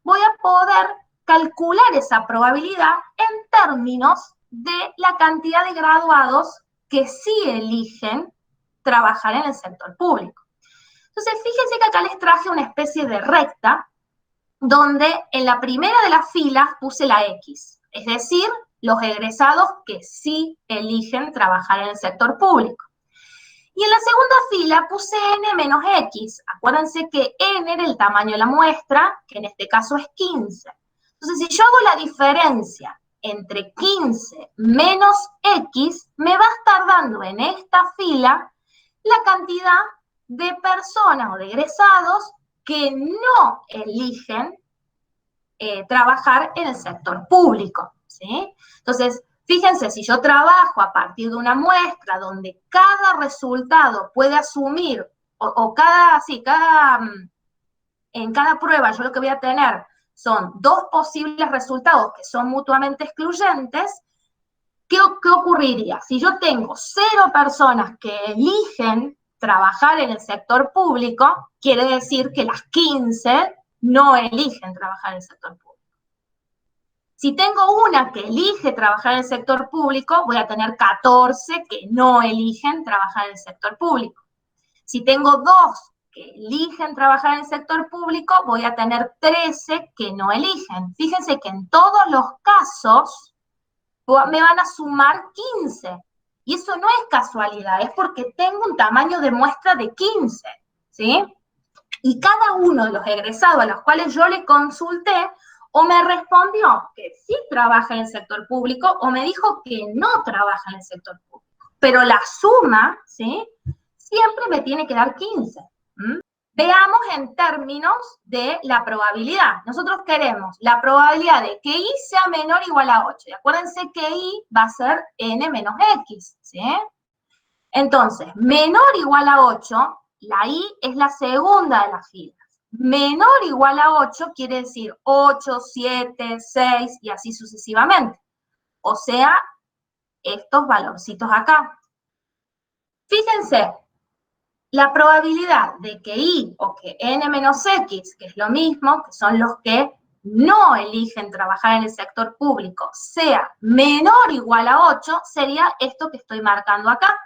voy a poder calcular esa probabilidad en términos de la cantidad de graduados que sí eligen trabajar en el sector público. Entonces, fíjense que acá les traje una especie de recta, donde en la primera de las filas puse la X, es decir, los egresados que sí eligen trabajar en el sector público. Y en la segunda fila puse N menos X. Acuérdense que N era el tamaño de la muestra, que en este caso es 15. Entonces, si yo hago la diferencia entre 15 menos X, me va a estar dando en esta fila la cantidad de personas o de egresados que no eligen trabajar en el sector público, ¿sí? Entonces, fíjense, si yo trabajo a partir de una muestra donde cada resultado puede asumir, en cada prueba yo lo que voy a tener son 2 posibles resultados que son mutuamente excluyentes, ¿qué ocurriría? Si yo tengo 0 personas que eligen trabajar en el sector público, quiere decir que las 15 no eligen trabajar en el sector público. Si tengo una que elige trabajar en el sector público, voy a tener 14 que no eligen trabajar en el sector público. Si tengo 2 que eligen trabajar en el sector público, voy a tener 13 que no eligen. Fíjense que en todos los casos me van a sumar 15. Y eso no es casualidad, es porque tengo un tamaño de muestra de 15, ¿sí? Y cada uno de los egresados a los cuales yo le consulté, O me respondió que sí trabaja en el sector público, o me dijo que no trabaja en el sector público. Pero la suma, ¿sí?, siempre me tiene que dar 15. Veamos en términos de la probabilidad. Nosotros queremos la probabilidad de que I sea menor o igual a 8. Y acuérdense que I va a ser N menos X, ¿sí? Entonces, menor o igual a 8, la I es la segunda de las filas. Menor o igual a 8 quiere decir 8, 7, 6 y así sucesivamente. O sea, estos valorcitos acá. Fíjense, la probabilidad de que I o que N menos X, que es lo mismo, que son los que no eligen trabajar en el sector público, sea menor o igual a 8, sería esto que estoy marcando acá.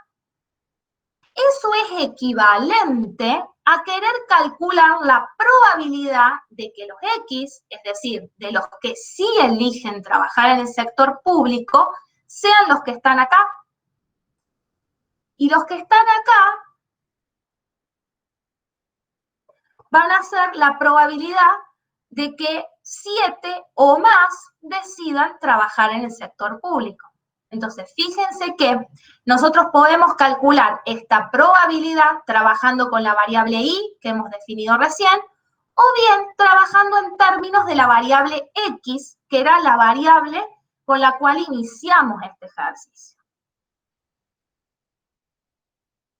Eso es equivalente a querer calcular la probabilidad de que los X, es decir, de los que sí eligen trabajar en el sector público, sean los que están acá. Y los que están acá van a ser la probabilidad de que 7 o más decidan trabajar en el sector público. Entonces, fíjense que nosotros podemos calcular esta probabilidad trabajando con la variable I, que hemos definido recién, o bien trabajando en términos de la variable X, que era la variable con la cual iniciamos este ejercicio.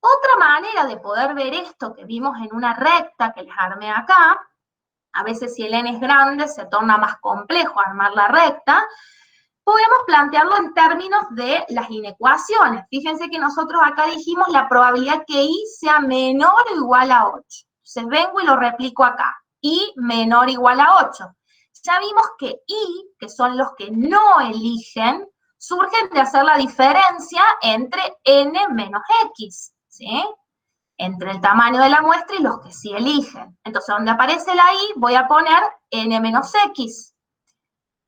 Otra manera de poder ver esto que vimos en una recta que les armé acá, a veces si el n es grande se torna más complejo armar la recta, podemos plantearlo en términos de las inecuaciones. Fíjense que nosotros acá dijimos la probabilidad que I sea menor o igual a 8. Entonces vengo y lo replico acá. I menor o igual a 8. Ya vimos que I, que son los que no eligen, surgen de hacer la diferencia entre N menos X, ¿sí? Entre el tamaño de la muestra y los que sí eligen. Entonces, donde aparece la I, voy a poner N menos X,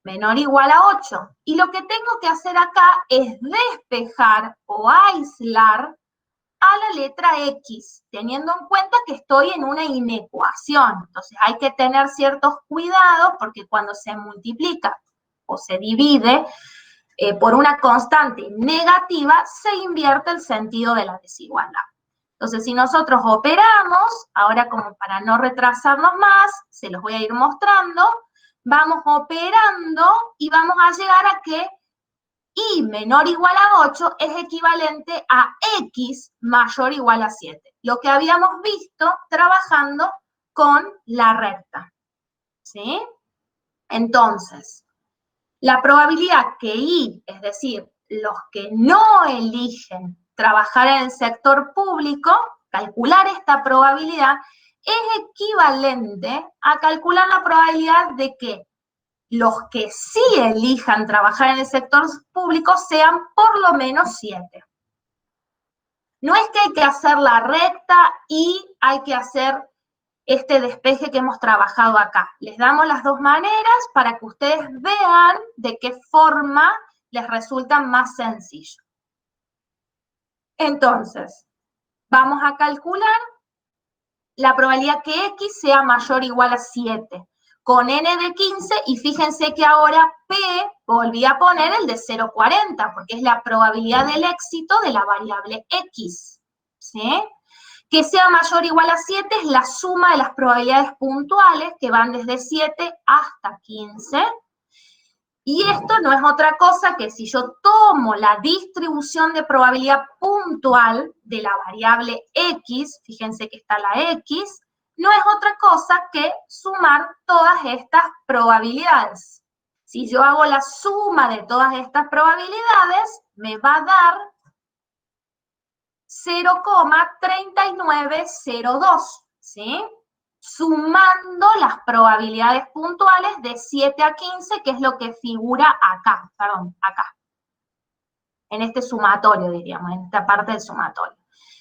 menor o igual a 8. Y lo que tengo que hacer acá es despejar o aislar a la letra X, teniendo en cuenta que estoy en una inecuación. Entonces, hay que tener ciertos cuidados, porque cuando se multiplica o se divide por una constante negativa, se invierte el sentido de la desigualdad. Entonces, si nosotros operamos, ahora como para no retrasarnos más, se los voy a ir mostrando, vamos operando y vamos a llegar a que I menor o igual a 8 es equivalente a X mayor o igual a 7. Lo que habíamos visto trabajando con la recta, ¿sí? Entonces, la probabilidad que I, es decir, los que no eligen trabajar en el sector público, calcular esta probabilidad, es equivalente a calcular la probabilidad de que los que sí elijan trabajar en el sector público sean por lo menos 7. No es que hay que hacer la recta y hay que hacer este despeje que hemos trabajado acá. Les damos las dos maneras para que ustedes vean de qué forma les resulta más sencillo. Entonces, vamos a calcular la probabilidad que X sea mayor o igual a 7, con N de 15, y fíjense que ahora P volví a poner el de 0,40, porque es la probabilidad del éxito de la variable X, ¿sí? Que sea mayor o igual a 7 es la suma de las probabilidades puntuales, que van desde 7 hasta 15, y esto no es otra cosa que si yo tomo la distribución de probabilidad puntual de la variable X, fíjense que está la X, no es otra cosa que sumar todas estas probabilidades. Si yo hago la suma de todas estas probabilidades, me va a dar 0,3902, ¿sí? Sumando las probabilidades puntuales de 7 a 15, que es lo que figura acá, acá. En este sumatorio, diríamos, en esta parte del sumatorio.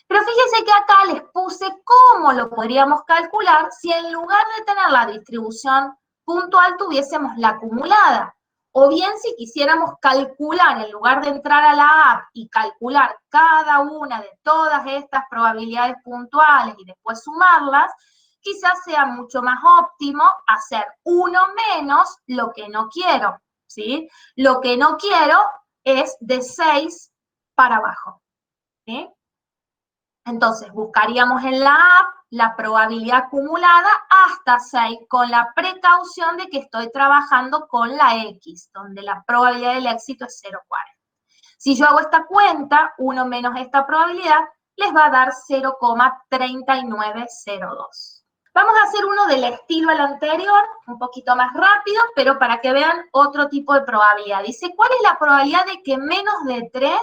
Pero fíjense que acá les puse cómo lo podríamos calcular si en lugar de tener la distribución puntual tuviésemos la acumulada. O bien si quisiéramos calcular, en lugar de entrar a la app y calcular cada una de todas estas probabilidades puntuales y después sumarlas, quizás sea mucho más óptimo hacer 1 menos lo que no quiero, ¿sí? Lo que no quiero es de 6 para abajo, ¿sí? Entonces, buscaríamos en la app la probabilidad acumulada hasta 6, con la precaución de que estoy trabajando con la X, donde la probabilidad del éxito es 0,40. Si yo hago esta cuenta, 1 menos esta probabilidad, les va a dar 0,3902. Vamos a hacer uno del estilo al anterior, un poquito más rápido, pero para que vean otro tipo de probabilidad. Dice, ¿cuál es la probabilidad de que menos de 3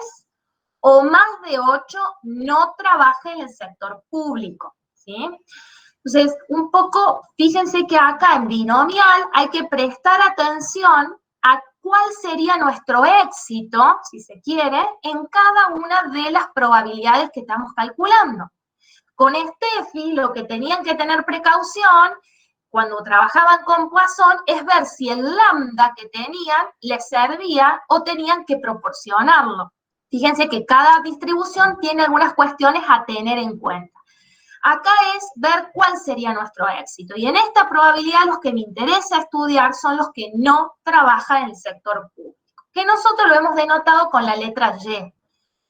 o más de 8 no trabaje en el sector público? ¿Sí? Entonces, un poco, fíjense que acá en binomial hay que prestar atención a cuál sería nuestro éxito, si se quiere, en cada una de las probabilidades que estamos calculando. Con Steffi, lo que tenían que tener precaución cuando trabajaban con Poisson es ver si el lambda que tenían les servía o tenían que proporcionarlo. Fíjense que cada distribución tiene algunas cuestiones a tener en cuenta. Acá es ver cuál sería nuestro éxito. Y en esta probabilidad los que me interesa estudiar son los que no trabajan en el sector público, que nosotros lo hemos denotado con la letra Y,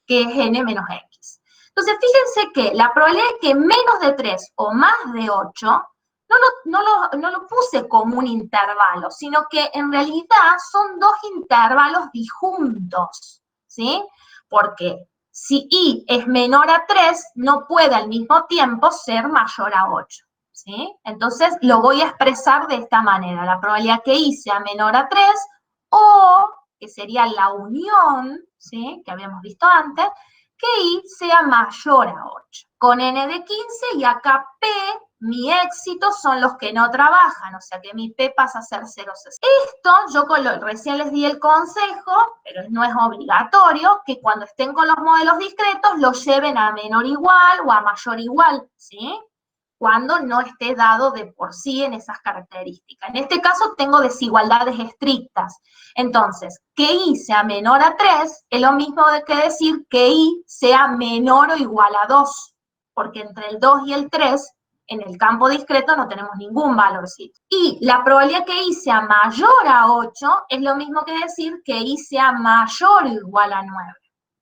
que es n menos x. Entonces, fíjense que la probabilidad de que menos de 3 o más de 8, no lo puse como un intervalo, sino que en realidad son dos intervalos disjuntos, ¿sí? Porque si i es menor a 3, no puede al mismo tiempo ser mayor a 8, ¿sí? Entonces, lo voy a expresar de esta manera. La probabilidad que i sea menor a 3, o, que sería la unión, ¿sí?, que habíamos visto antes, que i sea mayor a 8. Con n de 15 y acá p, mi éxito son los que no trabajan, o sea que mi p pasa a ser 0,60. Esto, yo recién les di el consejo, pero no es obligatorio, que cuando estén con los modelos discretos los lleven a menor igual o a mayor igual, ¿sí? Cuando no esté dado de por sí en esas características. En este caso tengo desigualdades estrictas. Entonces, que i sea menor a 3 es lo mismo que decir que i sea menor o igual a 2, porque entre el 2 y el 3, en el campo discreto no tenemos ningún valorcito. Y la probabilidad que i sea mayor a 8 es lo mismo que decir que i sea mayor o igual a 9.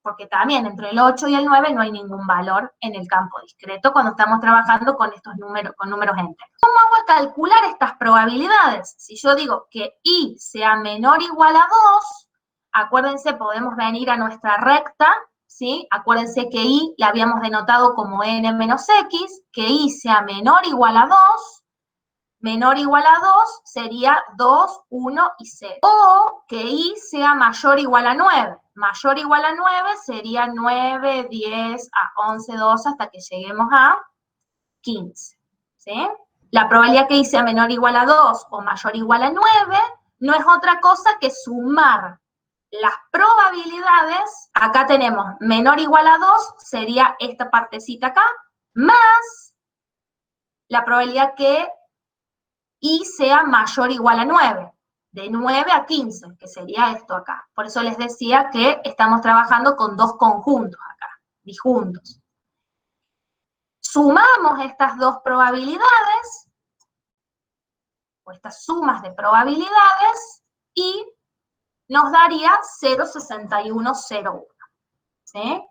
Porque también entre el 8 y el 9 no hay ningún valor en el campo discreto cuando estamos trabajando con estos números, con números enteros. ¿Cómo hago a calcular estas probabilidades? Si yo digo que i sea menor o igual a 2, acuérdense, podemos venir a nuestra recta, ¿sí? Acuérdense que i la habíamos denotado como n menos x, que i sea menor o igual a 2, menor o igual a 2 sería 2, 1 y 0. O que i sea mayor o igual a 9. Mayor o igual a 9 sería 9, 10, a 11, 12, hasta que lleguemos a 15. ¿Sí? La probabilidad que i sea menor o igual a 2 o mayor o igual a 9 no es otra cosa que sumar las probabilidades. Acá tenemos menor o igual a 2, sería esta partecita acá, más la probabilidad que i sea mayor o igual a 9, de 9 a 15, que sería esto acá. Por eso les decía que estamos trabajando con dos conjuntos acá, disjuntos. Sumamos estas dos probabilidades, o estas sumas de probabilidades, y nos daría 0,6101, ¿sí?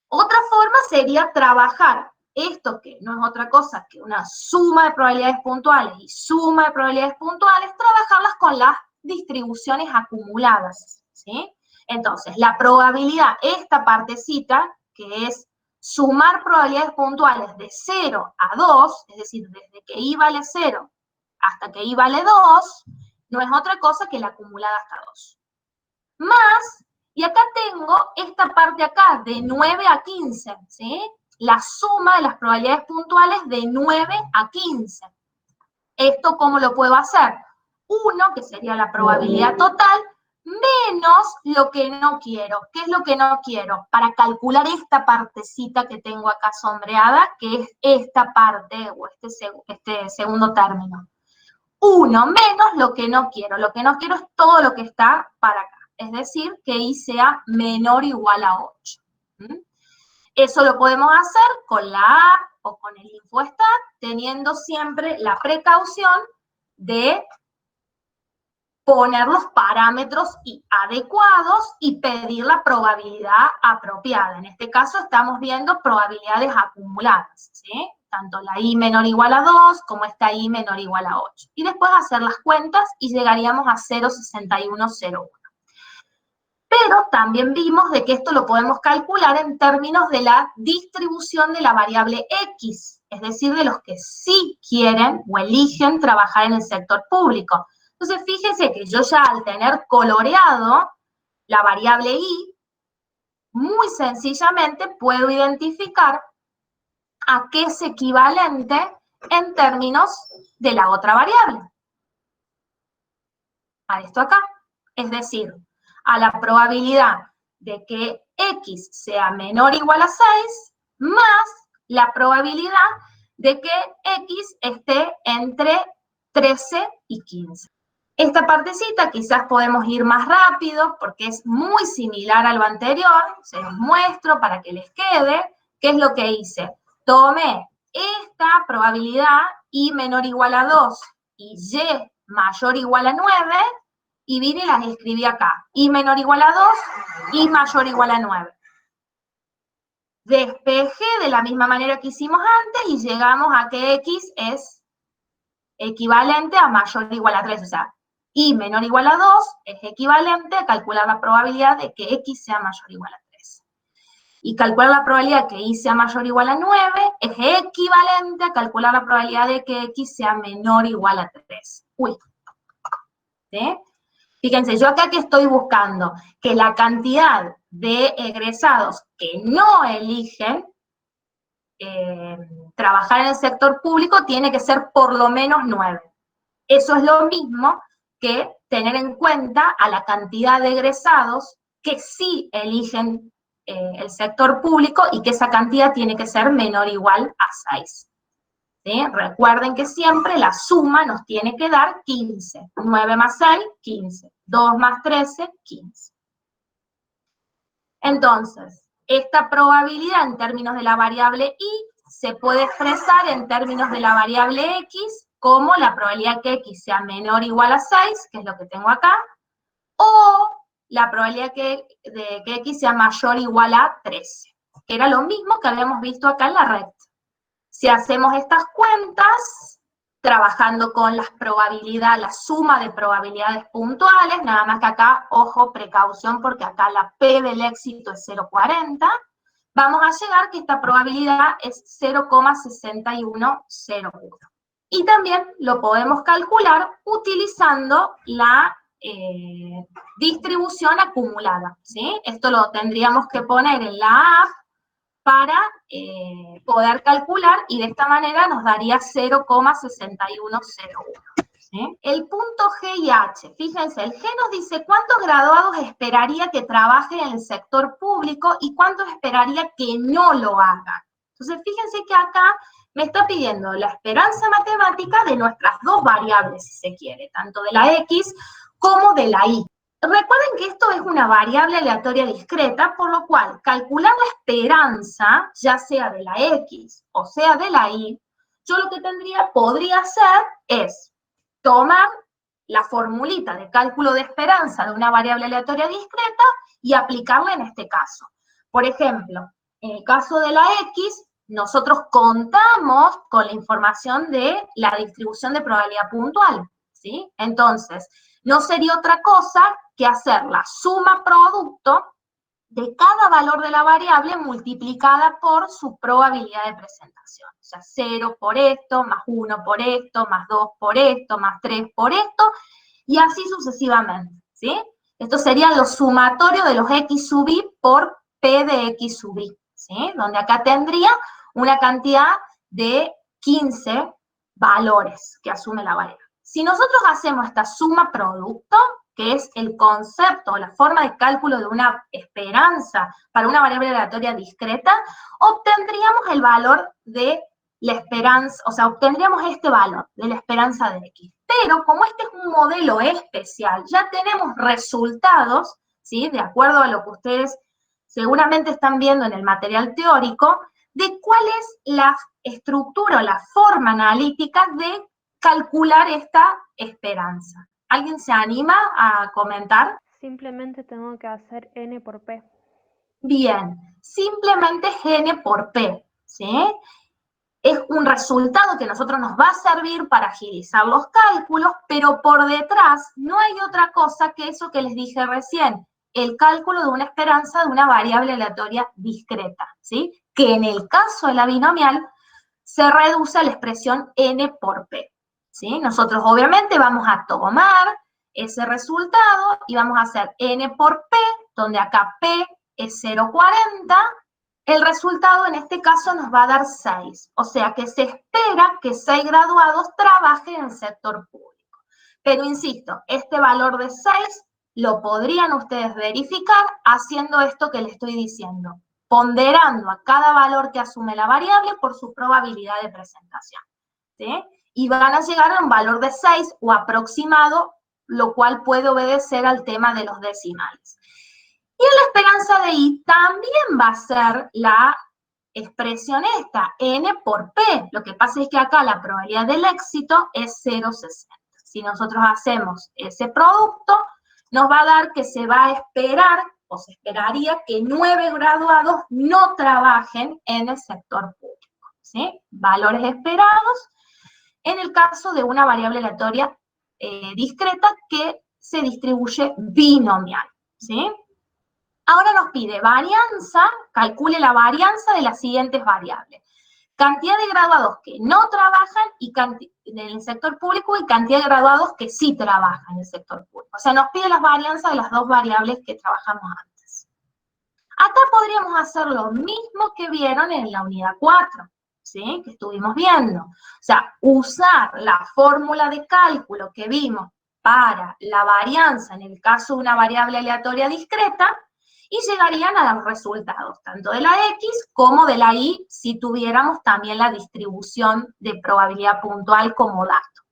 Otra forma sería trabajar esto, que no es otra cosa que una suma de probabilidades puntuales y suma de probabilidades puntuales, trabajarlas con las distribuciones acumuladas, ¿sí? Entonces, la probabilidad, esta partecita, que es sumar probabilidades puntuales de 0 a 2, es decir, desde que i vale 0 hasta que i vale 2, no es otra cosa que la acumulada hasta 2. Más, y acá tengo esta parte acá, de 9 a 15, ¿sí? La suma de las probabilidades puntuales de 9 a 15. ¿Esto cómo lo puedo hacer? 1, que sería la probabilidad total, menos lo que no quiero. ¿Qué es lo que no quiero? Para calcular esta partecita que tengo acá sombreada, que es esta parte, o este segundo término. 1 menos lo que no quiero. Lo que no quiero es todo lo que está para acá. Es decir, que i sea menor o igual a 8. Eso lo podemos hacer con la app, o con el InfoStat, teniendo siempre la precaución de poner los parámetros adecuados y pedir la probabilidad apropiada. En este caso estamos viendo probabilidades acumuladas, ¿sí? Tanto la I menor o igual a 2 como esta I menor o igual a 8. Y después hacer las cuentas y llegaríamos a 0,6101. Pero también vimos de que esto lo podemos calcular en términos de la distribución de la variable X, es decir, de los que sí quieren o eligen trabajar en el sector público. Entonces, fíjense que yo ya al tener coloreado la variable I, muy sencillamente puedo identificar a qué es equivalente en términos de la otra variable. A esto acá. Es decir, a la probabilidad de que X sea menor o igual a 6, más la probabilidad de que X esté entre 13 y 15. Esta partecita quizás podemos ir más rápido porque es muy similar a lo anterior, se los muestro para que les quede. ¿Qué es lo que hice? Tomé esta probabilidad I menor o igual a 2 y Y mayor o igual a 9 y vine y las escribí acá. I menor o igual a 2, I mayor o igual a 9. Despejé de la misma manera que hicimos antes y llegamos a que X es equivalente a mayor o igual a 3, o sea, I menor o igual a 2 es equivalente a calcular la probabilidad de que X sea mayor o igual a 3. Y calcular la probabilidad de que Y sea mayor o igual a 9 es equivalente a calcular la probabilidad de que X sea menor o igual a 3. Uy. ¿Sí? Fíjense, yo acá que estoy buscando que la cantidad de egresados que no eligen trabajar en el sector público tiene que ser por lo menos 9. Eso es lo mismo que tener en cuenta a la cantidad de egresados que sí eligen el sector público y que esa cantidad tiene que ser menor o igual a 6. ¿Sí? Recuerden que siempre la suma nos tiene que dar 15. 9 más 6, 15. 2 más 13, 15. Entonces, esta probabilidad en términos de la variable Y se puede expresar en términos de la variable X como la probabilidad que X sea menor o igual a 6, que es lo que tengo acá, o la probabilidad de que X sea mayor o igual a 13, que era lo mismo que habíamos visto acá en la recta. Si hacemos estas cuentas, trabajando con las probabilidades, la suma de probabilidades puntuales, nada más que acá, ojo, precaución, porque acá la P del éxito es 0,40, vamos a llegar que esta probabilidad es 0,6101. Y también lo podemos calcular utilizando la distribución acumulada, ¿sí? Esto lo tendríamos que poner en la app para poder calcular, y de esta manera nos daría 0,6101. ¿Sí? El punto G y H, fíjense, el G nos dice cuántos graduados esperaría que trabajen en el sector público y cuántos esperaría que no lo hagan. Entonces, fíjense que acá me está pidiendo la esperanza matemática de nuestras dos variables, si se quiere, tanto de la X como de la Y. Recuerden que esto es una variable aleatoria discreta, por lo cual calcular la esperanza, ya sea de la X o sea de la Y, yo lo que podría hacer es tomar la formulita de cálculo de esperanza de una variable aleatoria discreta y aplicarla en este caso. Por ejemplo, en el caso de la X, nosotros contamos con la información de la distribución de probabilidad puntual, ¿sí? Entonces, no sería otra cosa que hacer la suma producto de cada valor de la variable multiplicada por su probabilidad de presentación. O sea, 0 por esto, más 1 por esto, más 2 por esto, más 3 por esto, y así sucesivamente, ¿sí? Esto sería lo sumatorio de los X sub I por P de X sub I, ¿sí? Donde acá tendría una cantidad de 15 valores que asume la variable. Si nosotros hacemos esta suma producto, que es el concepto, la forma de cálculo de una esperanza para una variable aleatoria discreta, obtendríamos el valor de la esperanza, o sea, obtendríamos este valor de la esperanza de X. Pero como este es un modelo especial, ya tenemos resultados, ¿sí? De acuerdo a lo que ustedes seguramente están viendo en el material teórico, de cuál es la estructura o la forma analítica de calcular esta esperanza. ¿Alguien se anima a comentar? Simplemente tengo que hacer n por p. Bien, simplemente es n por p, ¿sí? Es un resultado que a nosotros nos va a servir para agilizar los cálculos, pero por detrás no hay otra cosa que eso que les dije recién, el cálculo de una esperanza de una variable aleatoria discreta, ¿sí? Que en el caso de la binomial se reduce a la expresión n por p, ¿sí? Nosotros obviamente vamos a tomar ese resultado y vamos a hacer n por p, donde acá p es 0,40, el resultado en este caso nos va a dar 6, o sea que se espera que 6 graduados trabajen en el sector público. Pero insisto, este valor de 6 lo podrían ustedes verificar haciendo esto que les estoy diciendo, ponderando a cada valor que asume la variable por su probabilidad de presentación, ¿sí? Y van a llegar a un valor de 6 o aproximado, lo cual puede obedecer al tema de los decimales. Y en la esperanza de I también va a ser la expresión esta, n por p. Lo que pasa es que acá la probabilidad del éxito es 0,60. Si nosotros hacemos ese producto, nos va a dar que se va a esperar, o se esperaría que 9 graduados no trabajen en el sector público, ¿sí? Valores esperados en el caso de una variable aleatoria discreta que se distribuye binomial, ¿sí? Ahora nos pide varianza, calcule la varianza de las siguientes variables. Cantidad de graduados que no trabajan en el sector público y cantidad de graduados que sí trabajan en el sector público. O sea, nos pide las varianzas de las dos variables que trabajamos antes. Acá podríamos hacer lo mismo que vieron en la unidad 4, ¿sí? Que estuvimos viendo. O sea, usar la fórmula de cálculo que vimos para la varianza en el caso de una variable aleatoria discreta, y llegarían a los resultados, tanto de la X como de la Y, si tuviéramos también la distribución de probabilidad puntual como dato.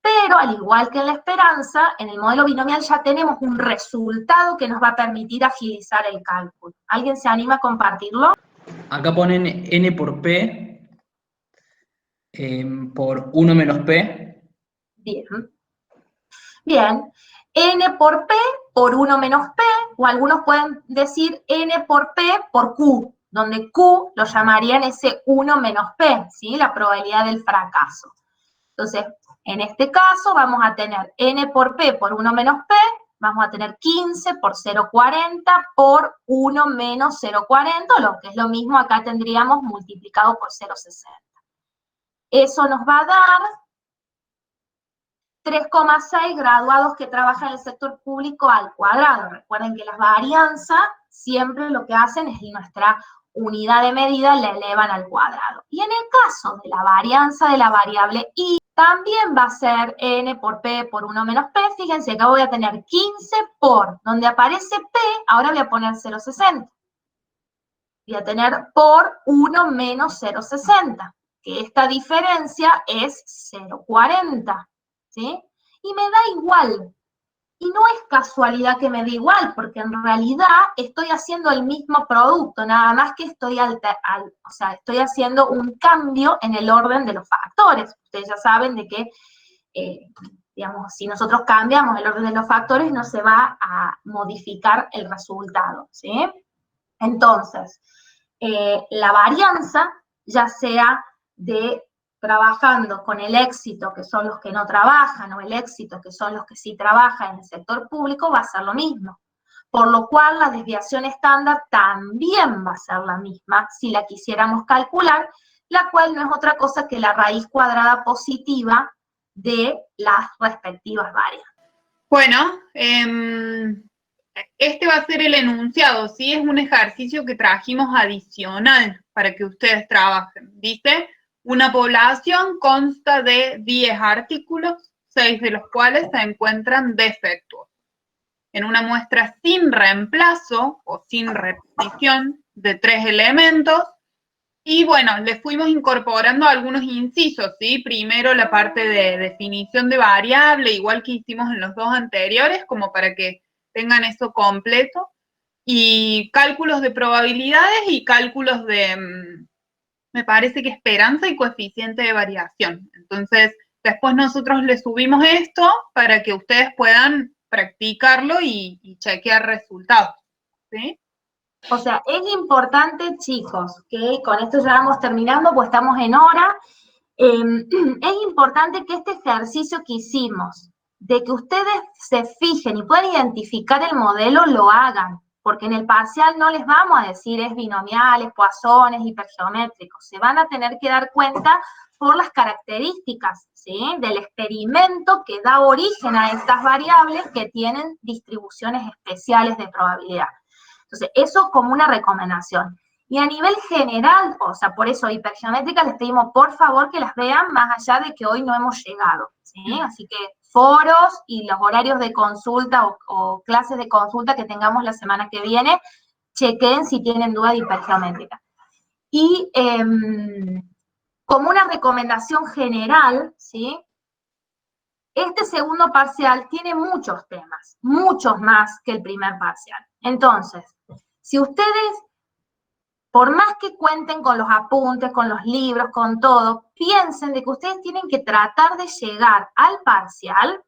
Pero, al igual que en la esperanza, en el modelo binomial ya tenemos un resultado que nos va a permitir agilizar el cálculo. ¿Alguien se anima a compartirlo? Acá ponen n por p por 1 menos p. Bien. Bien. N por P por 1 menos P, o algunos pueden decir N por P por Q, donde Q lo llamarían ese 1 menos P, ¿sí? La probabilidad del fracaso. Entonces, en este caso vamos a tener N por P por 1 menos P, vamos a tener 15 por 0,40 por 1 menos 0,40, lo que es lo mismo, acá tendríamos multiplicado por 0,60. Eso nos va a dar 3,6 graduados que trabajan en el sector público al cuadrado. Recuerden que las varianzas siempre lo que hacen es nuestra unidad de medida la elevan al cuadrado. Y en el caso de la varianza de la variable Y, también va a ser n por p por 1 menos p. Fíjense que voy a tener 15 por, donde aparece p, ahora voy a poner 0,60. Voy a tener por 1 menos 0,60, que esta diferencia es 0,40. ¿sí? Y me da igual. Y no es casualidad que me dé igual, porque en realidad estoy haciendo el mismo producto, nada más que estoy estoy haciendo un cambio en el orden de los factores. Ustedes ya saben de que, digamos, si nosotros cambiamos el orden de los factores, no se va a modificar el resultado, ¿sí? Entonces, la varianza, ya sea de trabajando con el éxito, que son los que no trabajan, o el éxito, que son los que sí trabajan en el sector público, va a ser lo mismo. Por lo cual, la desviación estándar también va a ser la misma si la quisiéramos calcular, la cual no es otra cosa que la raíz cuadrada positiva de las respectivas variables. Bueno, este va a ser el enunciado, ¿sí? Es un ejercicio que trajimos adicional para que ustedes trabajen. Dice: una población consta de 10 artículos, 6 de los cuales se encuentran defectuosos. En una muestra sin reemplazo o sin repetición de 3 elementos, y bueno, le fuimos incorporando algunos incisos, ¿sí? Primero la parte de definición de variable, igual que hicimos en los dos anteriores, como para que tengan eso completo. y cálculos de probabilidades y cálculos de, me parece que esperanza y coeficiente de variación. Entonces, después nosotros les subimos esto para que ustedes puedan practicarlo y chequear resultados, ¿sí? O sea, es importante, chicos, que con esto ya vamos terminando, pues estamos en hora. Es importante que este ejercicio que hicimos, de que ustedes se fijen y puedan identificar el modelo, lo hagan, porque en el parcial no les vamos a decir es binomiales, poissones, hipergeométricos, se van a tener que dar cuenta por las características, ¿sí?, del experimento que da origen a estas variables que tienen distribuciones especiales de probabilidad. Entonces, eso como una recomendación. Y a nivel general, o sea, por eso hipergeométrica les pedimos por favor que las vean más allá de que hoy no hemos llegado, ¿sí? Así que foros y los horarios de consulta o clases de consulta que tengamos la semana que viene, chequen si tienen duda de hipergeométrica. Y como una recomendación general, ¿sí?, este segundo parcial tiene muchos temas, muchos más que el primer parcial. Entonces, si ustedes, por más que cuenten con los apuntes, con los libros, con todo, piensen de que ustedes tienen que tratar de llegar al parcial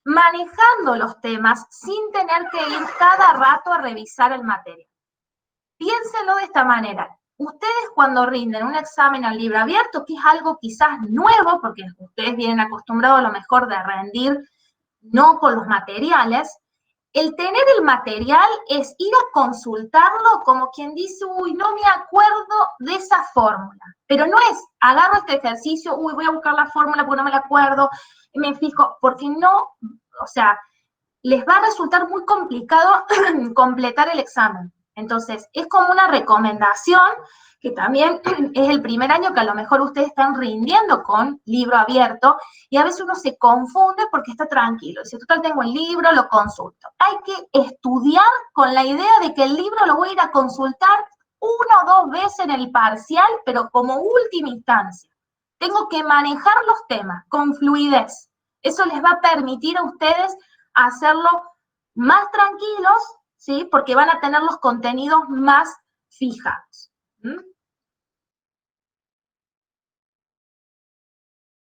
manejando los temas sin tener que ir cada rato a revisar el material. Piénsenlo de esta manera. Ustedes cuando rinden un examen al libro abierto, que es algo quizás nuevo, porque ustedes vienen acostumbrados a lo mejor de rendir no con los materiales, el tener el material es ir a consultarlo como quien dice, uy, no me acuerdo de esa fórmula. Pero no es, agarro este ejercicio, uy, voy a buscar la fórmula porque no me la acuerdo, me fijo, porque no, o sea, les va a resultar muy complicado completar el examen. Entonces, es como una recomendación que también es el primer año que a lo mejor ustedes están rindiendo con libro abierto y a veces uno se confunde porque está tranquilo. Si total tengo el libro, lo consulto. Hay que estudiar con la idea de que el libro lo voy a ir a consultar 1 o 2 veces en el parcial, pero como última instancia. Tengo que manejar los temas con fluidez. Eso les va a permitir a ustedes hacerlo más tranquilos, ¿sí?, porque van a tener los contenidos más fijados.